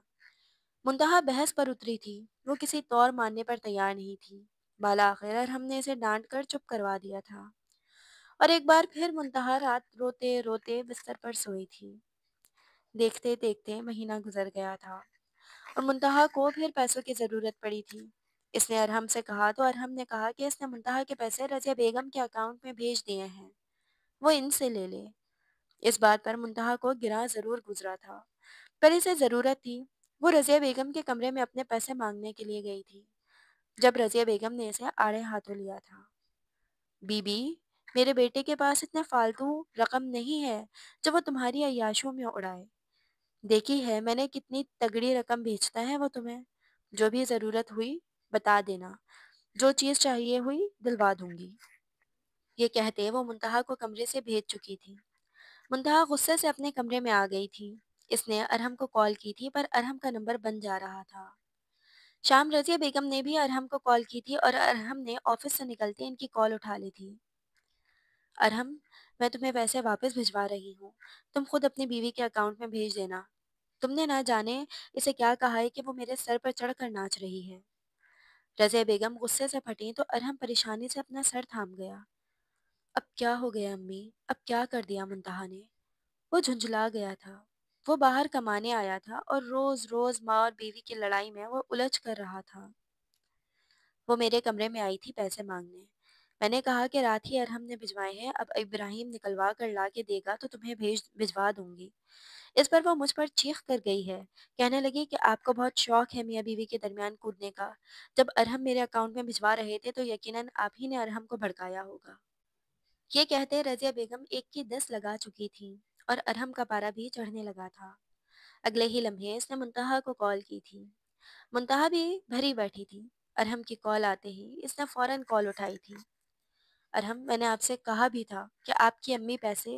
منتہا بحث پر اتری تھی، وہ کسی طور ماننے پر تیار نہیں تھی۔ بالآخر ارحم نے اسے ڈانٹ کر چپ کروا دیا تھا، اور ایک بار پھر منتہا رات روتے روتے بستر پر سوئی تھی۔ دیکھتے دیکھتے مہینہ گزر گیا تھا اور منتہا کو پھر پیسوں کی ضرورت پڑی تھی۔ اس نے ارحم سے کہا تو ارحم نے کہا کہ اس نے منتہا کے پیسے رضیہ بیگم کے اکاؤنٹ میں بھیج دیے ہیں، وہ ان سے لے لے۔ اس بات پر منتہا کو گراں ضرور گزرا تھا، پر اسے ضرورت تھی۔ وہ رضیہ بیگم کے کمرے میں اپنے پیسے مانگنے کے لیے گئی تھی، جب رضیہ بیگم نے اسے آڑے ہاتھوں لیا تھا۔ بی بی، میرے بیٹے کے پاس اتنا فالتو رقم نہیں ہے جو وہ تمہاری عیاشوں میں اڑائے۔ دیکھی ہے میں نے کتنی تگڑی رقم بھیجتا ہے وہ تمہیں، جو بھی ضرورت ہوئی بتا دینا، جو چیز چاہیے ہوئی دلوا دوں گی۔ یہ کہتے وہ منتہا کو کمرے سے بھیج چکی تھی۔ منتہا غصے سے اپنے کمرے میں آ گئی تھی۔ اس نے ارحم کو کال کی تھی پر ارحم کا نمبر بند جا رہا تھا۔ شام رضیہ بیگم نے بھی ارحم کو کال کی تھی اور ارحم نے آفس سے نکلتے ان کی کال اٹھا لی تھی۔ ارحم، میں تمہیں پیسے واپس بھجوا رہی ہوں، تم خود اپنی بیوی کے اکاؤنٹ میں بھیج دینا۔ تم نے نہ جانے اسے کیا کہا ہے کہ وہ میرے سر پر چڑھ کر ناچ رہی ہے۔ رضیہ بیگم غصے سے پھٹی تو ارحم پریشانی سے اپنا سر تھام گیا۔ اب کیا ہو گیا امی، اب کیا کر دیا منتہا نے؟ وہ جھنجھلا گیا تھا۔ وہ باہر کمانے آیا تھا اور روز روز ماں اور بیوی کی لڑائی میں وہ الجھ کر رہا تھا۔ وہ میرے کمرے میں آئی تھی پیسے مانگنے، میں نے کہا کہ رات ہی ارحم نے بھجوائے ہیں، اب ابراہیم نکلوا کر لا کے دے گا تو تمہیں بھجوا دوں گی۔ اس پر وہ مجھ پر چیخ کر گئی ہے، کہنے لگی کہ آپ کو بہت شوق ہے میاں بیوی کے درمیان کودنے کا، جب ارحم میرے اکاؤنٹ میں بھجوا رہے تھے تو یقیناً آپ ہی نے ارحم کو بھڑکایا ہوگا۔ یہ کہتے رضیہ بیگم ایک کی 10 لگا چکی تھی اور ارحم کا پارا بھی چڑھنے لگا تھا۔ اگلے ہی لمحے اس نے منتہا کو کال کی تھی۔ منتہا بھی بھری بیٹھی تھی۔ ارحم کی کال آتے ہی اس نے فوراً کال اٹھائی تھی۔ ارحم، میں نے آپ سے کہا بھی تھا کہ آپ کی امی پیسے،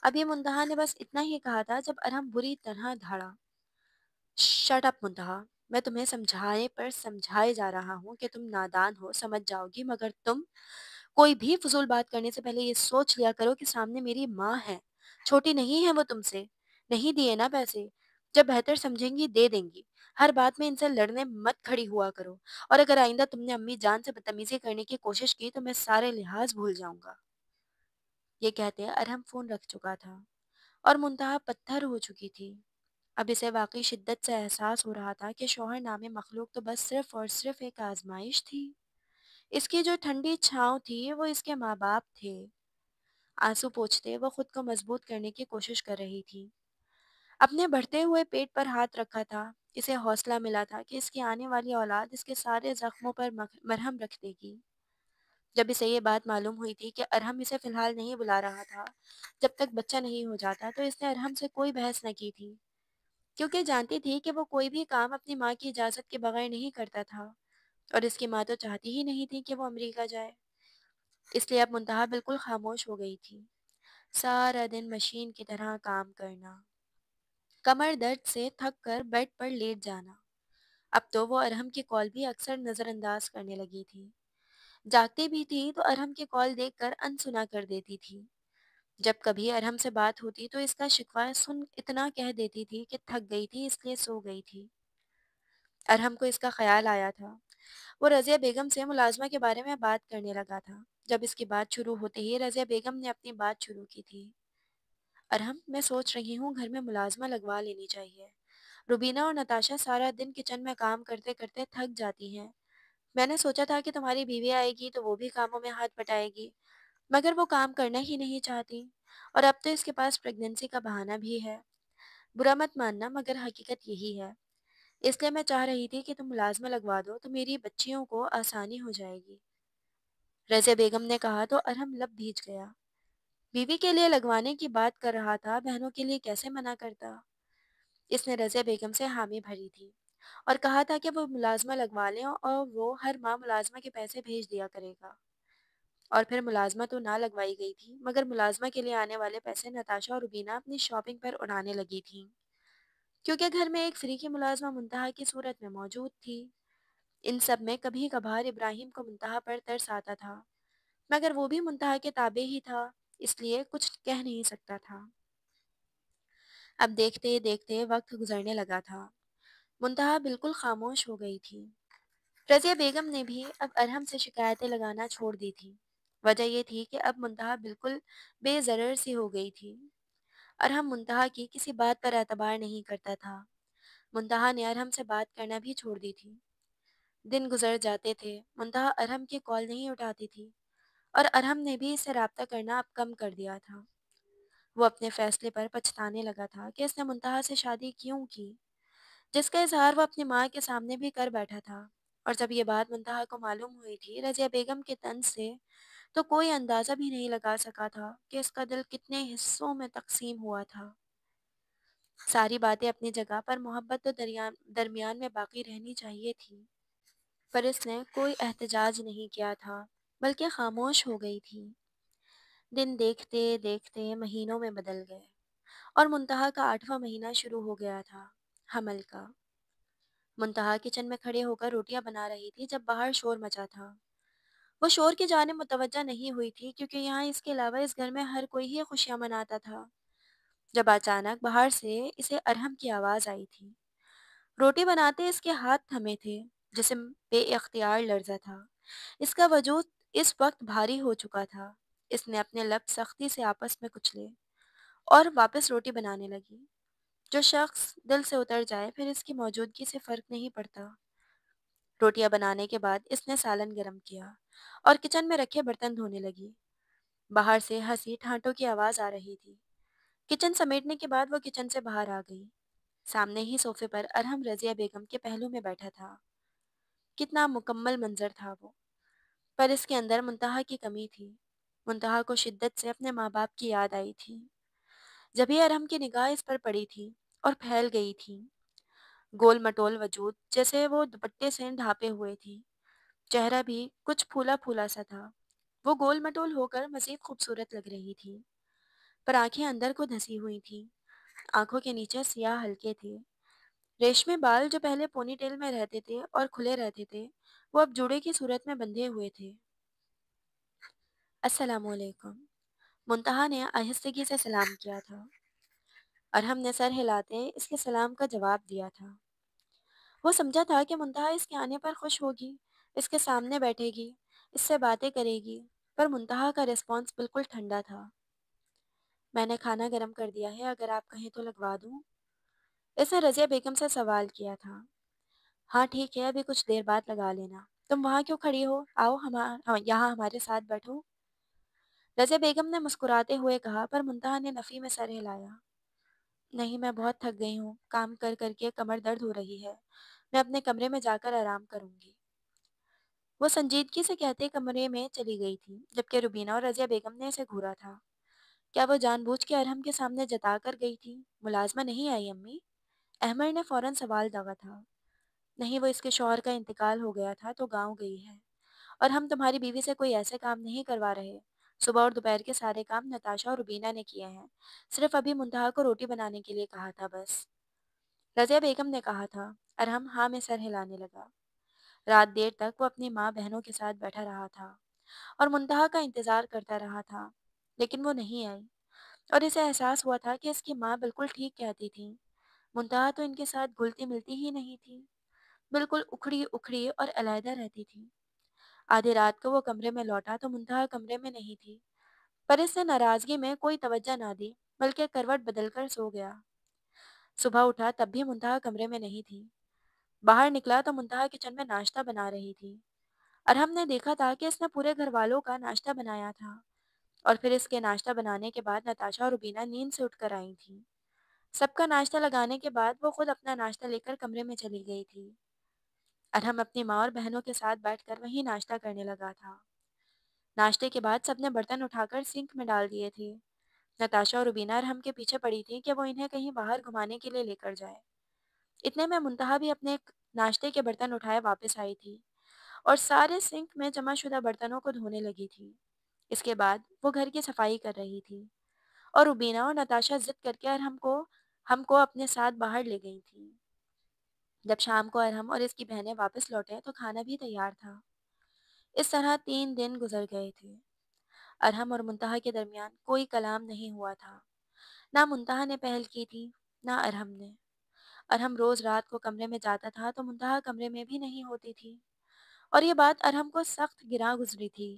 ابھی منتہا نے بس اتنا ہی کہا تھا جب ارحم بری طرح دھاڑا۔ شٹ اپ منتہا، میں تمہیں سمجھائے پر سمجھائے جا رہا ہوں کہ تم نادان ہو، سمجھ جاؤ گی، مگر تم کوئی بھی فضول بات کرنے سے پہلے یہ سوچ لیا کرو کہ سامنے میری ماں ہے، چھوٹی نہیں ہے وہ تم سے۔ نہیں دیے نا پیسے، جب بہتر سمجھیں گی دے دیں گی۔ ہر بات میں ان سے لڑنے مت کھڑی ہوا کرو، اور اگر آئندہ تم نے امی جان سے بدتمیزی کرنے کی کوشش کی تو میں سارے لحاظ بھول جاؤں گا۔ یہ کہتے ارحم فون رکھ چکا تھا اور منتہا پتھر ہو چکی تھی۔ اب اسے واقعی شدت سے احساس ہو رہا تھا کہ شوہر نامی مخلوق تو بس صرف اور صرف ایک آزمائش تھی۔ اس کی جو ٹھنڈی چھاؤں تھی وہ اس کے ماں باپ تھے۔ آنسو پوچھتے وہ خود کو مضبوط کرنے کی کوشش کر رہی تھی۔ اپنے بڑھتے ہوئے پیٹ پر ہاتھ رکھا تھا اسے حوصلہ ملا تھا کہ اس کی آنے والی اولاد اس کے سارے زخموں پر مرہم رکھ دے گی۔ جب اسے یہ بات معلوم ہوئی تھی کہ ارحم اسے فی الحال نہیں بلا رہا تھا جب تک بچہ نہیں ہو جاتا، تو اس نے ارحم سے کوئی بحث نہ کی تھی، کیونکہ جانتی تھی کہ وہ کوئی بھی کام اپنی ماں کی اجازت کے بغیر نہیں کرتا تھا، اور اس کی ماں تو چاہتی ہی نہیں تھی کہ وہ امریکہ جائے۔ اس لیے اب منتہا بالکل خاموش ہو گئی تھی، سارا دن مشین کی طرح کام کرنا، کمر درد سے تھک کر بیڈ پر لیٹ جانا۔ اب تو وہ ارحم کی کال بھی اکثر نظر انداز کرنے لگی تھی، جاگتی بھی تھی تو ارحم کی کال دیکھ کر انسنا کر دیتی تھی۔ جب کبھی ارحم سے بات ہوتی تو اس کا شکوہ سن اتنا کہہ دیتی تھی کہ تھک گئی تھی اس لیے سو گئی تھی۔ ارحم کو اس کا خیال آیا تھا، وہ رضیہ بیگم سے ملازمہ کے بارے میں بات کرنے لگا تھا۔ جب اس کی بات شروع ہوتے ہی رضیہ بیگم نے اپنی بات شروع کی تھی۔ ارحم، میں سوچ رہی ہوں گھر میں ملازمہ لگوا لینی چاہیے۔ روبینہ اور نتاشا سارا دن کچن میں کام کرتے کرتے تھک جاتی ہیں۔ میں نے سوچا تھا کہ تمہاری بیوی آئے گی تو وہ بھی کاموں میں ہاتھ بٹائے گی، مگر وہ کام کرنا ہی نہیں چاہتی، اور اب تو اس کے پاس پریگننسی کا بہانہ بھی ہے۔ برا مت ماننا مگر حقیقت یہی ہے، اس لیے میں چاہ رہی تھی کہ تم ملازمہ لگوا دو تو میری بچیوں کو آسانی ہو جائے گی۔ رضیہ بیگم نے کہا تو ارحم لب بھیج گیا۔ بیوی کے لیے لگوانے کی بات کر رہا تھا، بہنوں کے لیے کیسے منع کرتا؟ اس نے رضیہ بیگم سے حامی بھری تھی اور کہا تھا کہ وہ ملازمہ لگوا لیں اور وہ ہر ماہ ملازمہ کے پیسے بھیج دیا کرے گا۔ اور پھر ملازمہ تو نہ لگوائی گئی تھی، مگر ملازمہ کے لیے آنے والے پیسے نتاشا اور روبینہ اپنی شاپنگ پر اڑانے لگی تھیں، کیونکہ گھر میں ایک فری کی ملازمہ منتہا کی صورت میں موجود تھی۔ ان سب میں کبھی کبھار ابراہیم کو منتہا پر ترس آتا تھا، مگر وہ بھی منتہا کے تابع ہی تھا، اس لیے کچھ کہہ نہیں سکتا تھا۔ اب دیکھتے دیکھتے وقت گزرنے لگا تھا، منتہا بالکل خاموش ہو گئی تھی۔ رضیہ بیگم نے بھی اب ارحم سے شکایتیں لگانا چھوڑ دی تھی۔ وجہ یہ تھی کہ اب منتہا بالکل بے ضرر سی ہو گئی تھی۔ ارحم منتہا کی کسی بات پر اعتبار نہیں کرتا تھا۔ منتہا نے ارحم سے بات کرنا بھی چھوڑ دی تھی۔ دن گزر جاتے تھے، منتہا ارحم کی کال نہیں اٹھاتی تھی، اور ارحم نے بھی اس سے رابطہ کرنا اب کم کر دیا تھا۔ وہ اپنے فیصلے پر پچھتانے لگا تھا کہ اس نے منتہا سے شادی کیوں کی، جس کا اظہار وہ اپنی ماں کے سامنے بھی کر بیٹھا تھا۔ اور جب یہ بات منتہا کو معلوم ہوئی تھی رضیہ بیگم کے طنز سے، تو کوئی اندازہ بھی نہیں لگا سکا تھا کہ اس کا دل کتنے حصوں میں تقسیم ہوا تھا۔ ساری باتیں اپنی جگہ پر، محبت تو درمیان میں باقی رہنی چاہیے تھی، پر اس نے کوئی احتجاج نہیں کیا تھا، بلکہ خاموش ہو گئی تھی۔ دن دیکھتے دیکھتے مہینوں میں بدل گئے، اور منتہا کا 8واں مہینہ شروع ہو گیا تھا، حمل کا۔ منتہا کچن میں کھڑے ہو کر روٹیاں بنا رہی تھی جب باہر شور مچا تھا۔ وہ شور کی جانب متوجہ نہیں ہوئی تھی، کیونکہ یہاں اس کے علاوہ اس گھر میں ہر کوئی ہی خوشیاں مناتا تھا، جب اچانک باہر سے اسے ارحم کی آواز آئی تھی۔ روٹی بناتے اس کے ہاتھ تھمے تھے، جسم بے اختیار لرزا تھا، اس کا وجود اس وقت بھاری ہو چکا تھا۔ اس نے اپنے لب سختی سے آپس میں کچلے اور واپس روٹی بنانے لگی۔ جو شخص دل سے اتر جائے پھر اس کی موجودگی سے فرق نہیں پڑتا۔ روٹیاں بنانے کے بعد اس نے سالن گرم کیا اور کچن میں رکھے برتن دھونے لگی۔ باہر سے ہنسی ٹھانٹوں کی آواز آ رہی تھی۔ کچن سمیٹنے کے بعد وہ کچن سے باہر آ گئی۔ سامنے ہی صوفے پر ارحم رضیہ بیگم کے پہلو میں بیٹھا تھا۔ کتنا مکمل منظر تھا وہ، پر اس کے اندر منتہا کی کمی تھی۔ منتہا کو شدت سے اپنے ماں باپ کی یاد آئی تھی، جبھی ارحم کی نگاہ اس پر پڑی تھی اور پھیل گئی تھی۔ گول مٹول وجود جیسے وہ دوپٹے سے ڈھانپے ہوئے تھی، چہرہ بھی کچھ پھولا پھولا سا تھا۔ وہ گول مٹول ہو کر مزید خوبصورت لگ رہی تھی، پر آنکھیں اندر کو دھسی ہوئی تھیں۔ آنکھوں کے نیچے سیاہ ہلکے تھے۔ ریشمی بال جو پہلے پونی ٹیل میں رہتے تھے اور کھلے رہتے تھے، وہ اب جوڑے کی صورت میں بندھے ہوئے تھے۔ السلام علیکم، منتہا نے آہستگی سے سلام کیا تھا۔ ارحم نے سر ہلاتے اس کے سلام کا جواب دیا تھا۔ وہ سمجھا تھا کہ منتہا اس کے آنے پر خوش ہوگی، اس کے سامنے بیٹھے گی، اس سے باتیں کرے گی، پر منتہا کا رسپانس بالکل ٹھنڈا تھا۔ میں نے کھانا گرم کر دیا ہے، اگر آپ کہیں تو لگوا دوں؟ اس نے رضیہ بیگم سے سوال کیا تھا۔ ہاں ٹھیک ہے، ابھی کچھ دیر بعد لگا لینا۔ تم وہاں کیوں کھڑی ہو؟ آؤ یہاں ہمارے ساتھ بیٹھو۔ رضیہ بیگم نے مسکراتے ہوئے کہا، پر منتہا نے نفی میں سر ہلایا۔ نہیں، میں بہت تھک گئی ہوں، کام کر کر کے کمر درد ہو رہی ہے، میں اپنے کمرے میں جا کر آرام کروں گی۔ وہ سنجیدگی سے کہتے کمرے میں چلی گئی تھی، جبکہ روبینہ اور رضیہ بیگم نے اسے گھورا تھا۔ کیا وہ جان بوجھ کے ارحم کے سامنے جتا کر گئی تھی؟ ملازمہ نہیں آئی امی؟ احمد نے فوراً سوال داغا تھا۔ نہیں، وہ اس کے شوہر کا انتقال ہو گیا تھا تو گاؤں گئی ہے، اور ہم تمہاری بیوی سے کوئی ایسے کام نہیں کروا رہے۔ صبح اور دوپہر کے سارے کام نتاشا اور روبینہ نے کیے ہیں، صرف ابھی منتہا کو روٹی بنانے کے لیے کہا تھا بس۔ رضیہ بیگم نے کہا تھا۔ ارحم ہاں میں سر ہلانے لگا۔ رات دیر تک وہ اپنی ماں بہنوں کے ساتھ بیٹھا رہا تھا اور منتہا کا انتظار کرتا رہا تھا، لیکن وہ نہیں آئی، اور اسے احساس ہوا تھا کہ اس کی ماں بالکل ٹھیک کہتی تھی، منتہا تو ان کے ساتھ گھلتی ملتی ہی نہیں تھی، بالکل اکھڑی اکھڑی اور علیحدہ رہتی تھی۔ آدھی رات کو وہ کمرے میں لوٹا تو منتہا کمرے میں نہیں تھی، پر اس نے ناراضگی میں کوئی توجہ نہ دی، بلکہ کروٹ بدل کر سو گیا۔ صبح اٹھا تب بھی منتہا کمرے میں نہیں تھی۔ باہر نکلا تو منتہا کچن میں ناشتہ بنا رہی تھی۔ ارحم نے دیکھا تھا کہ اس نے پورے گھر والوں کا ناشتہ بنایا تھا، اور پھر اس کے ناشتہ بنانے کے بعد نتاشا اور روبینہ نیند سے اٹھ کر آئی تھی۔ سب کا ناشتہ لگانے کے بعد وہ خود اپنا ناشتہ لے کر کمرے میں چلی گئی تھی۔ ارحم اپنی ماں اور بہنوں کے ساتھ بیٹھ کر وہیں ناشتہ کرنے لگا تھا۔ ناشتے کے بعد سب نے برتن اٹھا کر سنک میں ڈال دیے تھے۔ نتاشا اور روبینہ ارحم کے پیچھے پڑی تھی کہ وہ انہیں کہیں باہر گھمانے کے لیے لے کر جائے۔ اتنے میں منتہا بھی اپنے ناشتے کے برتن اٹھائے واپس آئی تھی اور سارے سنک میں جمع شدہ برتنوں کو دھونے لگی تھی۔ اس کے بعد وہ گھر کی صفائی کر رہی تھی، اور روبینہ اور نتاشا ضد کر کے ہم کو اپنے ساتھ باہر لے گئی تھی۔ جب شام کو ارحم اور اس کی بہنیں واپس لوٹے تو کھانا بھی تیار تھا۔ اس طرح 3 دن گزر گئے تھے۔ ارحم اور منتہا کے درمیان کوئی کلام نہیں ہوا تھا، نہ منتہا نے پہل کی تھی، نہ ارحم نے۔ ارحم روز رات کو کمرے میں جاتا تھا تو منتہا کمرے میں بھی نہیں ہوتی تھی، اور یہ بات ارحم کو سخت گراں گزری تھی،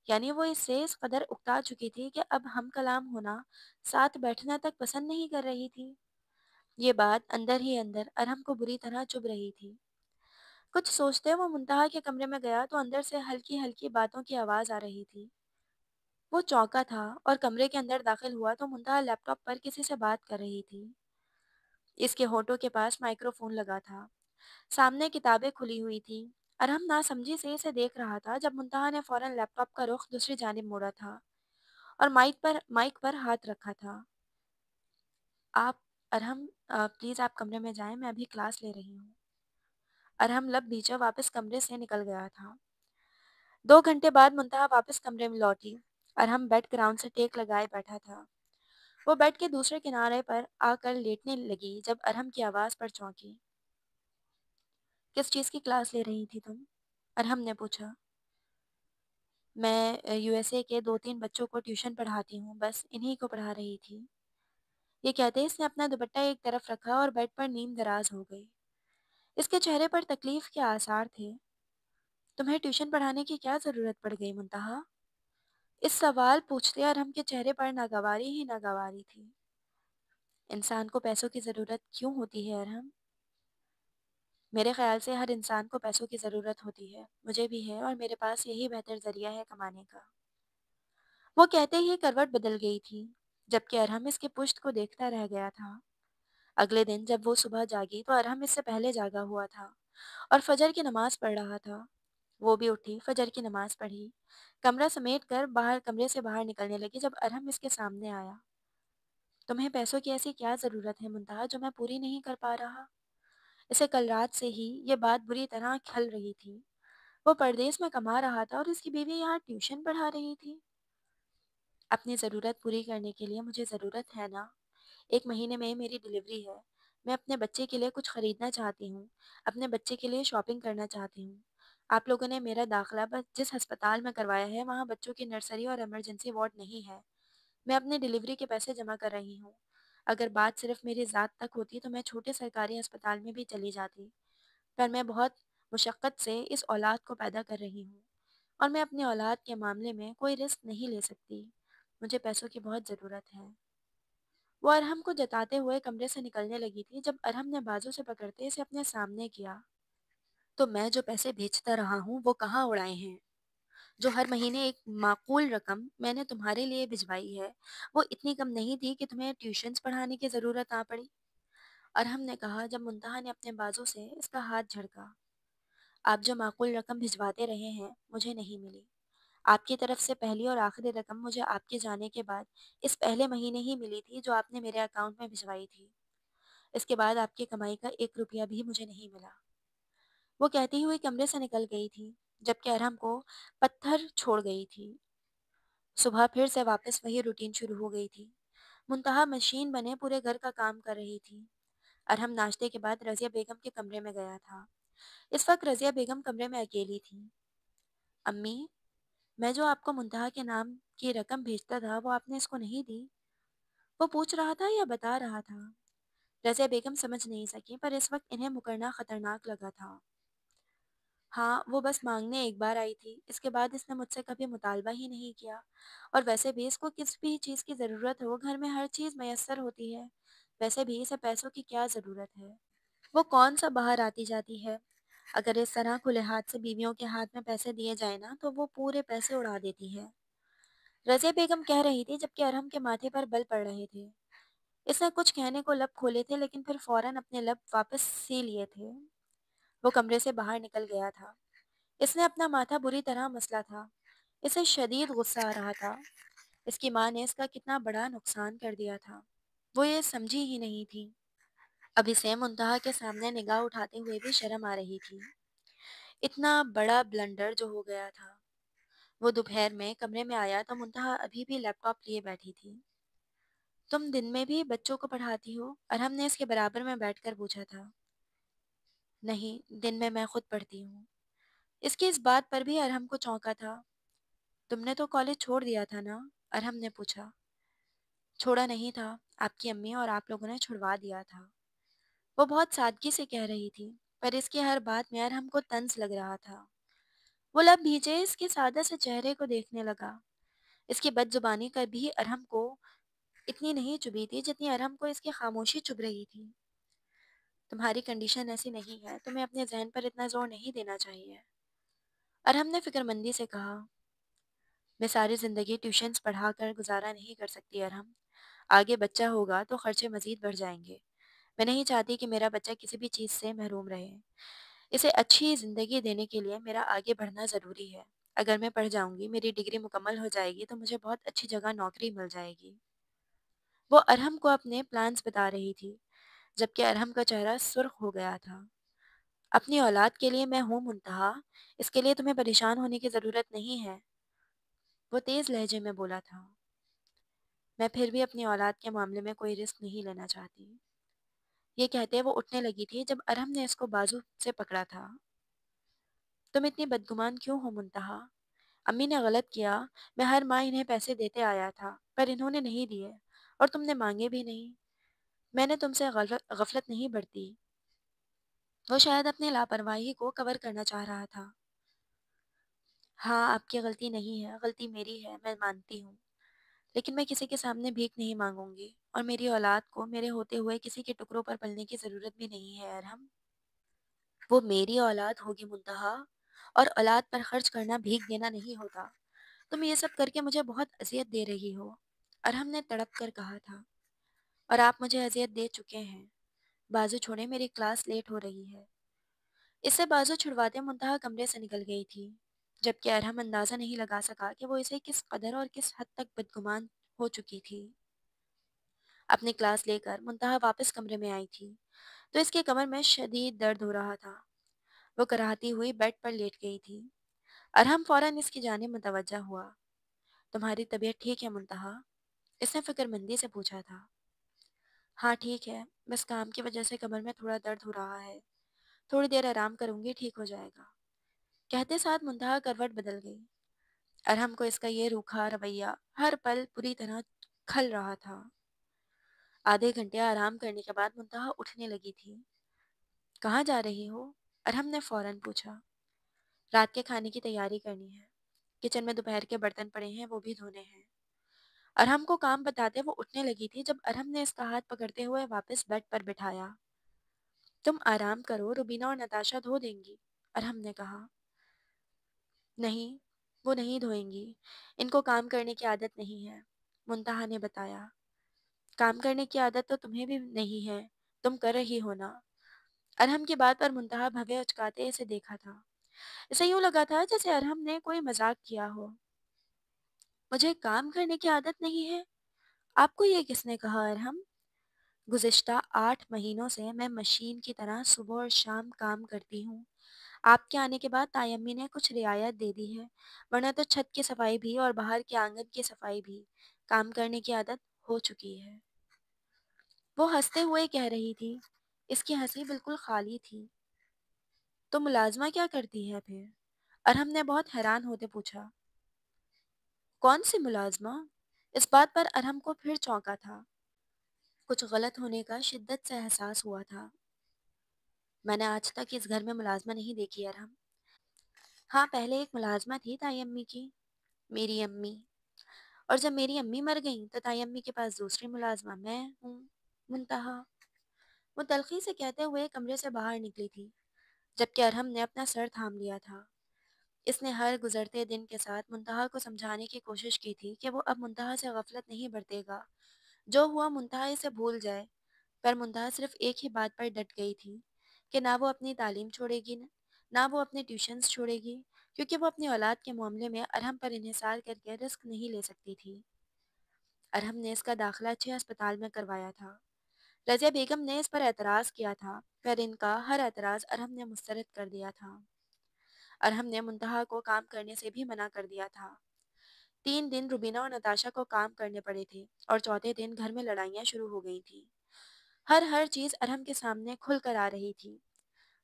یعنی وہ اس سے اس قدر اکتا چکی تھی کہ اب ہم کلام ہونا، ساتھ بیٹھنا تک پسند نہیں کر رہی تھی۔ یہ بات اندر ہی اندر ارحم کو بری طرح چبھ رہی تھی۔ کچھ سوچتے وہ منتہا کے کمرے میں گیا تو اندر سے ہلکی ہلکی باتوں کی آواز آ رہی تھی۔ وہ چونکا تھا اور کمرے کے اندر داخل ہوا تو منتہا لیپ ٹاپ پر کسی سے بات کر رہی تھی۔ اس کے ہونٹوں کے پاس مائکرو فون لگا تھا، سامنے کتابیں کھلی ہوئی تھی۔ ارحم ناسمجھی سے اسے دیکھ رہا تھا جب منتہا نے فوراً لیپ ٹاپ کا رخ دوسری جانب موڑا تھا اور مائک پر ہاتھ رکھا تھا۔ آپ ارحم پلیز آپ کمرے میں جائیں، میں ابھی کلاس لے رہی ہوں۔ ارحم لب بیچا واپس کمرے سے نکل گیا تھا۔ 2 گھنٹے بعد منتہا واپس کمرے میں لوٹی۔ ارحم بیڈ گراؤنڈ سے ٹیک لگائے بیٹھا تھا۔ وہ بیڈ کے دوسرے کنارے پر آ کر لیٹنے لگی جب ارحم کی آواز پر چونکی۔ کس چیز کی کلاس لے رہی تھی تم؟ ارحم نے پوچھا۔ میں USA کے 2-3 بچوں کو ٹیوشن پڑھاتی ہوں، بس انہی کو پڑھا رہی تھی۔ یہ کہتے اس نے اپنا دوپٹہ ایک طرف رکھا اور بیڈ پر نیم دراز ہو گئی۔ اس کے چہرے پر تکلیف کے آثار تھے۔ تمہیں ٹیوشن پڑھانے کی کیا ضرورت پڑ گئی منتہا؟ اس سوال پوچھتے ارحم کے چہرے پر ناگواری ہی ناگواری تھی۔ انسان کو پیسوں کی ضرورت کیوں ہوتی ہے ارحم؟ میرے خیال سے ہر انسان کو پیسوں کی ضرورت ہوتی ہے، مجھے بھی ہے، اور میرے پاس یہی بہتر ذریعہ ہے کمانے کا۔ وہ کہتے ہی کروٹ بدل گئی تھی، جبکہ ارحم اس کی پشت کو دیکھتا رہ گیا تھا۔ اگلے دن جب وہ صبح جاگی تو ارحم اس سے پہلے جاگا ہوا تھا اور فجر کی نماز پڑھ رہا تھا۔ وہ بھی اٹھی، فجر کی نماز پڑھی، کمرہ سمیٹ کر کمرے سے باہر نکلنے لگی جب ارحم اس کے سامنے آیا۔ تمہیں پیسوں کی ایسی کیا ضرورت ہے منتہا جو میں پوری نہیں کر پا رہا؟ اسے کل رات سے ہی یہ بات بری طرح کھل رہی تھی۔ وہ پردیس میں کما رہا تھا اور اس کی بیوی یہاں ٹیوشن پڑھا رہی تھی۔ اپنی ضرورت پوری کرنے کے لیے مجھے ضرورت ہے نا، 1 مہینے میں میری ڈلیوری ہے، میں اپنے بچے کے لیے کچھ خریدنا چاہتی ہوں، اپنے بچے کے لیے شاپنگ کرنا چاہتی ہوں۔ آپ لوگوں نے میرا داخلہ بس جس ہسپتال میں کروایا ہے وہاں بچوں کی نرسری اور ایمرجنسی وارڈ نہیں ہے۔ میں اپنے ڈلیوری کے پیسے جمع کر رہی ہوں۔ اگر بات صرف میری ذات تک ہوتی تو میں چھوٹے سرکاری ہسپتال میں بھی چلی جاتی، پر میں بہت مشقت سے اس اولاد کو پیدا کر رہی ہوں، اور میں اپنی اولاد کے معاملے میں کوئی رسک نہیں لے سکتی۔ مجھے پیسوں کی بہت ضرورت ہے۔ وہ ارحم کو جتاتے ہوئے کمرے سے نکلنے لگی تھی جب ارحم نے بازو سے پکڑتے اسے اپنے سامنے کیا۔ تو میں جو پیسے بھیجتا رہا ہوں وہ کہاں اڑائے ہیں؟ جو ہر مہینے ایک معقول رقم میں نے تمہارے لیے بھجوائی ہے، وہ اتنی کم نہیں تھی کہ تمہیں ٹیوشنز پڑھانے کی ضرورت آ پڑی؟ ارحم نے کہا جب منتہا نے اپنے بازو سے اس کا ہاتھ جھڑکا۔ آپ جو معقول رقم بھجواتے رہے ہیں مجھے نہیں ملی۔ آپ کی طرف سے پہلی اور آخری رقم مجھے آپ کے جانے کے بعد اس پہلے مہینے ہی ملی تھی جو آپ نے میرے اکاؤنٹ میں بھجوائی تھی۔ اس کے بعد آپ کی کمائی کا 1 روپیہ بھی مجھے نہیں ملا۔ وہ کہتی ہوئی کمرے سے نکل گئی تھی جبکہ ارحم کو پتھر چھوڑ گئی تھی۔ صبح پھر سے واپس وہی روٹین شروع ہو گئی تھی۔ منتہا مشین بنے پورے گھر کا کام کر رہی تھی۔ ارحم ناشتے کے بعد رضیہ بیگم کے کمرے میں گیا تھا۔ اس وقت رضیہ بیگم کمرے میں اکیلی تھی۔ امی، میں جو آپ کو منتہا کے نام کی رقم بھیجتا تھا وہ آپ نے اس کو نہیں دی؟ وہ پوچھ رہا تھا یا بتا رہا تھا؟ رضیہ بیگم سمجھ نہیں سکی پر اس وقت انہیں مکرنا خطرناک لگا تھا۔ ہاں، وہ بس مانگنے ایک بار آئی تھی، اس کے بعد اس نے مجھ سے کبھی مطالبہ ہی نہیں کیا، اور ویسے بھی اس کو کس بھی چیز کی ضرورت ہو گھر میں ہر چیز میسر ہوتی ہے، ویسے بھی اسے پیسوں کی کیا ضرورت ہے؟ وہ کون سا باہر آتی جاتی ہے؟ اگر اس طرح کھلے ہاتھ سے بیویوں کے ہاتھ میں پیسے دیے جائیں نا تو وہ پورے پیسے اڑا دیتی ہے۔ رضیہ بیگم کہہ رہی تھی جبکہ ارحم کے ماتھے پر بل پڑ رہے تھے۔ اس نے کچھ کہنے کو لب کھولے تھے لیکن پھر فوراً اپنے لب واپس سی لیے تھے۔ وہ کمرے سے باہر نکل گیا تھا۔ اس نے اپنا ماتھا بری طرح مسلا تھا۔ اسے شدید غصہ آ رہا تھا۔ اس کی ماں نے اس کا کتنا بڑا نقصان کر دیا تھا۔ وہ یہ سمجھی ہی نہیں تھی۔ اب اسے منتہا کے سامنے نگاہ اٹھاتے ہوئے بھی شرم آ رہی تھی۔ اتنا بڑا بلنڈر جو ہو گیا تھا۔ وہ دوپہر میں کمرے میں آیا تو منتہا ابھی بھی لیپ ٹاپ لیے بیٹھی تھی۔ تم دن میں بھی بچوں کو پڑھاتی ہو؟ ارحم نے اس کے برابر میں بیٹھ کر پوچھا تھا۔ نہیں، دن میں خود پڑھتی ہوں۔ اس کی اس بات پر بھی ارحم کو چونکا تھا۔ تم نے تو کالج چھوڑ دیا تھا نا؟ ارحم نے پوچھا۔ چھوڑا نہیں تھا، آپ کی امی اور آپ لوگوں نے چھڑوا دیا تھا۔ وہ بہت سادگی سے کہہ رہی تھی پر اس کی ہر بات میں ارحم کو طنز لگ رہا تھا۔ وہ لب بھیجے اس کے سادہ سے چہرے کو دیکھنے لگا۔ اس کی بد زبانی کا بھی ارحم کو اتنی نہیں چبھی تھی جتنی ارحم کو اس کی خاموشی چبھ رہی تھی۔ تمہاری کنڈیشن ایسی نہیں ہے، تمہیں اپنے ذہن پر اتنا زور نہیں دینا چاہیے۔ ارحم نے فکر مندی سے کہا۔ میں ساری زندگی ٹیوشنز پڑھا کر گزارا نہیں کر سکتی ارحم۔ آگے بچہ ہوگا تو خرچے مزید بڑھ جائیں گے۔ میں نہیں چاہتی کہ میرا بچہ کسی بھی چیز سے محروم رہے۔ اسے اچھی زندگی دینے کے لیے میرا آگے بڑھنا ضروری ہے۔ اگر میں پڑھ جاؤں گی، میری ڈگری مکمل ہو جائے گی تو مجھے بہت اچھی جگہ نوکری مل جائے گی۔ وہ ارحم کو اپنے پلانز بتا رہی تھی جبکہ ارحم کا چہرہ سرخ ہو گیا تھا۔ اپنی اولاد کے لیے میں ہوں منتہا، اس کے لیے تمہیں پریشان ہونے کی ضرورت نہیں ہے۔ وہ تیز لہجے میں بولا تھا۔ میں پھر بھی اپنی اولاد کے معاملے میں کوئی رسک نہیں لینا چاہتی۔ یہ کہتے وہ اٹھنے لگی تھی جب ارحم نے اس کو بازو سے پکڑا تھا۔ تم اتنی بدگمان کیوں ہو منتہا؟ امی نے غلط کیا، میں ہر ماہ انہیں پیسے دیتے آیا تھا پر انہوں نے نہیں دیے اور تم نے مانگے بھی نہیں۔ میں نے تم سے غفلت نہیں برتی۔ وہ شاید اپنی لاپرواہی کو کور کرنا چاہ رہا تھا۔ ہاں، آپ کی غلطی نہیں ہے، غلطی میری ہے، میں مانتی ہوں، لیکن میں کسی کے سامنے بھیک نہیں مانگوں گی اور میری اولاد کو میرے ہوتے ہوئے کسی کے ٹکڑوں پر پلنے کی ضرورت بھی نہیں ہے ارحم۔ وہ میری اولاد ہوگی منتہا، اور اولاد پر خرچ کرنا بھیک دینا نہیں ہوتا۔ تم یہ سب کر کے مجھے بہت اذیت دے رہی ہو، ارحم نے تڑپ کر کہا تھا۔ اور آپ مجھے اذیت دے چکے ہیں۔ بازو چھوڑے، میری کلاس لیٹ ہو رہی ہے۔ اس سے بازو چھڑواتے منتہا کمرے سے نکل گئی تھی جبکہ ارحم اندازہ نہیں لگا سکا کہ وہ اسے کس قدر اور کس حد تک بدگمان ہو چکی تھی۔ اپنی کلاس لے کر منتہا واپس کمرے میں آئی تھی تو اس کے کمر میں شدید درد ہو رہا تھا۔ وہ کراہتی ہوئی بیڈ پر لیٹ گئی تھی۔ ارحم فوراً اس کی جانب متوجہ ہوا۔ تمہاری طبیعت ٹھیک ہے منتہا؟ اس نے فکر مندی سے پوچھا تھا۔ ہاں ٹھیک ہے، بس کام کی وجہ سے کمر میں تھوڑا درد ہو رہا ہے، تھوڑی دیر آرام کروں گی ٹھیک ہو جائے گا۔ کہتے ساتھ منتہا کروٹ بدل گئی۔ ارحم کو اس کا یہ روکھا رویہ ہر پل بری طرح کھل رہا تھا۔ آدھے گھنٹے آرام کرنے کے بعد منتہا اٹھنے لگی تھی۔ کہاں جا رہی ہو؟ ارحم نے فوراً پوچھا۔ رات کے کھانے کی تیاری کرنی ہے، کچن میں دوپہر کے برتن پڑے ہیں وہ بھی دھونے ہیں۔ ارحم کو کام بتاتے وہ اٹھنے لگی تھی جب ارحم نے اس کا ہاتھ پکڑتے ہوئے واپس بیڈ پر بٹھایا۔ تم آرام کرو، روبینہ اور نتاشا دھو دیں گی، ارحم نے کہا۔ نہیں، وہ نہیں دھوئیں گی، ان کو کام کرنے کی عادت نہیں ہے، منتہا نے بتایا۔ کام کرنے کی عادت تو تمہیں بھی نہیں ہے، تم کر رہی ہو نا؟ ارہم کی بات پر منتہا بھوے اچکاتے اسے دیکھا تھا۔ اسے یوں لگا تھا جیسے ارہم نے کوئی مذاق کیا ہو۔ مجھے کام کرنے کی عادت نہیں ہے؟ آپ کو یہ کس نے کہا ارہم؟ گزشتہ 8 مہینوں سے میں مشین کی طرح صبح اور شام کام کرتی ہوں۔ آپ کے آنے کے بعد تائی امی نے کچھ رعایت دے دی ہے، ورنہ تو چھت کی صفائی بھی اور باہر کے آنگن کی صفائی بھی کام کرنے کی عادت ہو چکی ہے۔ وہ ہنستے ہوئے کہہ رہی تھی۔ اس کی ہنسی بالکل خالی تھی۔ تو ملازمہ کیا کرتی ہے پھر؟ ارہم نے بہت حیران ہوتے پوچھا۔ کون سی ملازمہ؟ اس بات پر ارہم کو پھر چونکا تھا۔ کچھ غلط ہونے کا شدت سے احساس ہوا تھا۔ میں نے آج تک اس گھر میں ملازمہ نہیں دیکھی ارہم۔ ہاں، پہلے ایک ملازمہ تھی تائی امی کی، میری امی، اور جب میری امی مر گئیں تو تائی امی کے پاس دوسری ملازمہ میں ہوں، منتہا۔ وہ تلخی سے کہتے ہوئے کمرے سے باہر نکلی تھی، جبکہ ارہم نے اپنا سر تھام لیا تھا۔ اس نے ہر گزرتے دن کے ساتھ منتہا کو سمجھانے کی کوشش کی تھی کہ وہ اب منتہا سے غفلت نہیں برتے گا، جو ہوا منتہا اسے بھول جائے، پر منتہا صرف ایک ہی بات پر ڈٹ گئی تھی کہ نہ وہ اپنی تعلیم چھوڑے گی، نہ وہ اپنے ٹیوشنز چھوڑے گی، کیونکہ وہ اپنی اولاد کے معاملے میں ارہم پر انحصار کر کے رسک نہیں لے سکتی تھی۔ ارہم نے اس کا داخلہ اچھے ہسپتال میں کروایا تھا۔ رضیہ بیگم نے اس پر اعتراض کیا تھا، پر ان کا ہر اعتراض ارہم نے مسترد کر دیا تھا۔ ارہم نے منتہا کو کام کرنے سے بھی منع کر دیا تھا۔ 3 دن روبینہ اور نتاشا کو کام کرنے پڑے تھے اور چوتھے دن گھر میں لڑائیاں شروع ہو گئی تھیں۔ ہر چیز ارہم کے سامنے کھل کر آ رہی تھی۔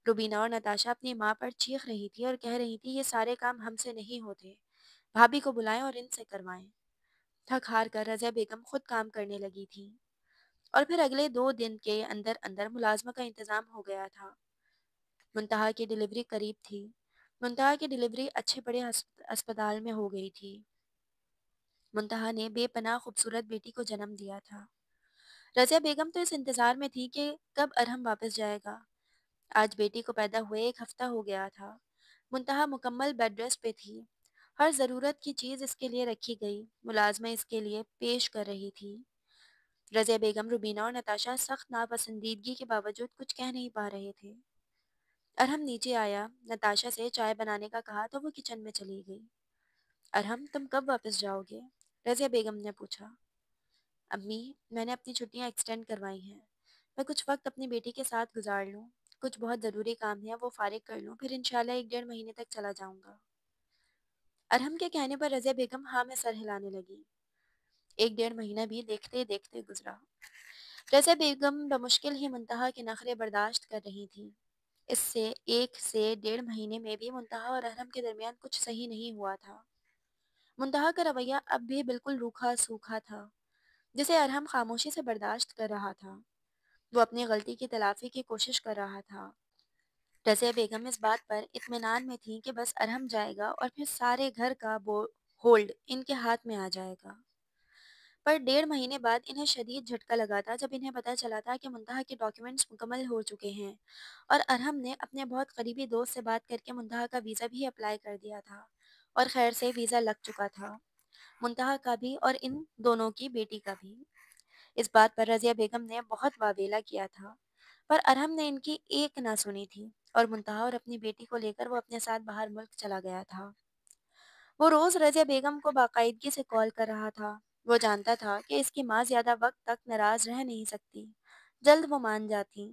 روبینہ اور نتاشا اپنی ماں پر چیخ رہی تھی اور کہہ رہی تھی یہ سارے کام ہم سے نہیں ہوتے، بھابھی کو بلائیں اور ان سے کروائیں۔ تھک ہار کر رضیہ بیگم خود کام کرنے لگی تھی، اور پھر اگلے 2 دن کے اندر اندر ملازمہ کا انتظام ہو گیا تھا۔ منتہا کی ڈلیوری قریب تھی۔ منتہا کی ڈلیوری اچھے بڑے اسپتال میں ہو گئی تھی۔ منتہا نے بے پناہ خوبصورت بیٹی کو جنم دیا تھا۔ رضیہ بیگم تو اس انتظار میں تھی کہ کب ارہم واپس جائے گا۔ آج بیٹی کو پیدا ہوئے 1 ہفتہ ہو گیا تھا۔ منتہا مکمل بیڈ ریسٹ پہ تھی۔ ہر ضرورت کی چیز اس کے لیے رکھی گئی، ملازمہ اس کے لیے پیش کر رہی تھی۔ رضیہ بیگم، روبینہ اور نتاشا سخت ناپسندیدگی کے باوجود کچھ کہہ نہیں پا رہے تھے۔ ارہم نیچے آیا، نتاشا سے چائے بنانے کا کہا تو وہ کچن میں چلی گئی۔ ارہم، تم کب واپس جاؤ گے؟ رضیہ بیگم نے پوچھا۔ امی، میں نے اپنی چھٹیاں ایکسٹینڈ کروائی ہیں، میں کچھ وقت اپنی بیٹی کے ساتھ گزار لوں، کچھ بہت ضروری کام ہے وہ فارغ کر لوں، پھر انشاءاللہ 1 ڈیڑھ مہینے تک چلا جاؤں گا۔ ارہم کے کہنے پر رضیہ بیگم ہاں میں سر ہلانے لگی۔ 1 ڈیڑھ مہینہ بھی دیکھتے دیکھتے گزرا۔ رضیہ بیگم بمشکل ہی منتہا کے نخرے برداشت کر رہی تھی۔ اس سے 1 سے 1.5 مہینے میں بھی منتہا اور ارہم کے درمیان کچھ صحیح نہیں ہوا تھا۔ منتہا کا رویہ اب بھی بالکل روکھا سوکھا تھا، جسے ارہم خاموشی سے برداشت کر رہا تھا۔ وہ اپنی غلطی کی تلافی کی کوشش کر رہا تھا۔ رضیہ بیگم اس بات پر اطمینان میں تھی کہ بس ارہم جائے گا اور پھر سارے گھر کا ہولڈ ان کے ہاتھ میں آ جائے گا۔ پر 1.5 مہینے بعد انہیں شدید جھٹکا لگا تھا جب انہیں پتہ چلا تھا کہ منتہا کے ڈاکیومنٹس مکمل ہو چکے ہیں، اور ارہم نے اپنے بہت قریبی دوست سے بات کر کے منتہا کا ویزا بھی اپلائی کر دیا تھا، اور خیر سے ویزا لگ چکا تھا، منتہا کا بھی اور ان دونوں کی بیٹی کا بھی۔ اس بات پر رضیہ بیگم نے بہت واویلا کیا تھا، پر ارہم نے ان کی ایک نہ سنی تھی، اور منتہا اور اپنی بیٹی کو لے کر وہ اپنے ساتھ باہر ملک چلا گیا تھا۔ وہ روز رضیہ بیگم کو باقاعدگی سے کال کر رہا تھا۔ وہ جانتا تھا کہ اس کی ماں زیادہ وقت تک ناراض رہ نہیں سکتی، جلد وہ مان جاتی۔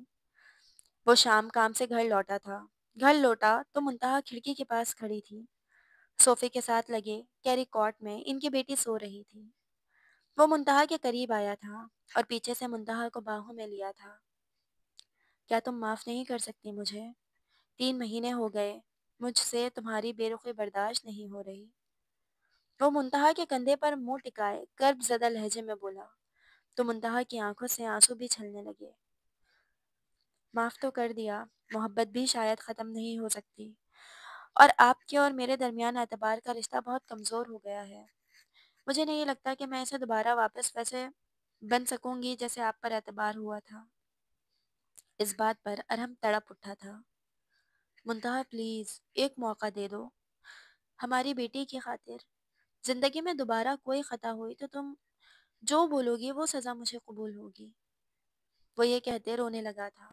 وہ شام کام سے گھر لوٹا تھا۔ گھر لوٹا تو منتہا کھڑکی کے پاس کھڑی تھی۔ صوفے کے ساتھ لگے کیری کاٹ میں ان کی بیٹی سو رہی تھی۔ وہ منتہا کے قریب آیا تھا اور پیچھے سے منتہا کو باہوں میں لیا تھا۔ کیا تم معاف نہیں کر سکتی مجھے؟ 3 مہینے ہو گئے، مجھ سے تمہاری بے رخی برداشت نہیں ہو رہی۔ وہ منتہا کے کندھے پر منہ ٹکائے کرب زدہ لہجے میں بولا، تو منتہا کی آنکھوں سے آنسو بھی چھلنے لگے۔ معاف تو کر دیا، محبت بھی شاید ختم نہیں ہو سکتی، اور آپ کے اور میرے درمیان اعتبار کا رشتہ بہت کمزور ہو گیا ہے۔ مجھے نہیں لگتا کہ میں اسے دوبارہ واپس ویسے بن سکوں گی جیسے آپ پر اعتبار ہوا تھا۔ اس بات پر ارہم تڑپ اٹھا تھا۔ منتہا پلیز، ایک موقع دے دو۔ ہماری بیٹی کی خاطر زندگی میں دوبارہ کوئی خطا ہوئی تو تم جو بولو گی وہ سزا مجھے قبول ہوگی۔ وہ یہ کہتے رونے لگا تھا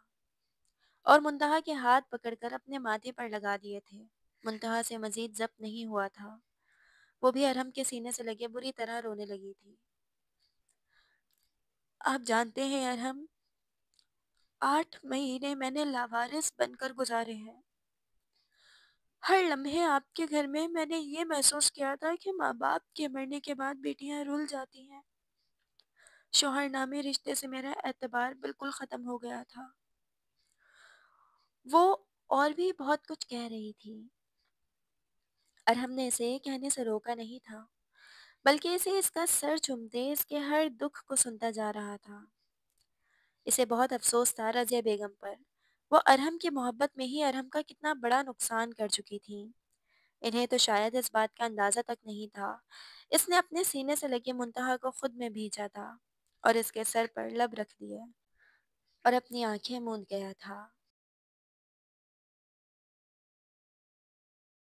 اور منتہا کے ہاتھ پکڑ کر اپنے ماتھے پر لگا دیے تھے۔ منتہا سے مزید ضبط نہیں ہوا تھا، وہ بھی ارحم کے سینے سے لگے بری طرح رونے لگی تھی۔ آپ جانتے ہیں ارحم، 8 مہینے میں نے لاوارث بن کر گزارے ہیں۔ ہر لمحے آپ کے گھر میں نے یہ محسوس کیا تھا کہ ماں باپ کے مرنے کے بعد بیٹیاں رول جاتی ہیں۔ شوہر نامی رشتے سے میرا اعتبار بالکل ختم ہو گیا تھا۔ وہ اور بھی بہت کچھ کہہ رہی تھی۔ ارحم نے اسے کہنے سے روکا نہیں تھا، بلکہ اسے اس کا سر چومتے اس کے ہر دکھ کو سنتا جا رہا تھا۔ اسے بہت افسوس تھا رضیہ بیگم پر۔ وہ ارحم کی محبت میں ہی ارحم کا کتنا بڑا نقصان کر چکی تھی۔ انہیں تو شاید اس بات کا اندازہ تک نہیں تھا۔ اس نے اپنے سینے سے لگے منتہا کو خود میں بھیجا تھا اور اس کے سر پر لب رکھ دیے اور اپنی آنکھیں موند گیا تھا۔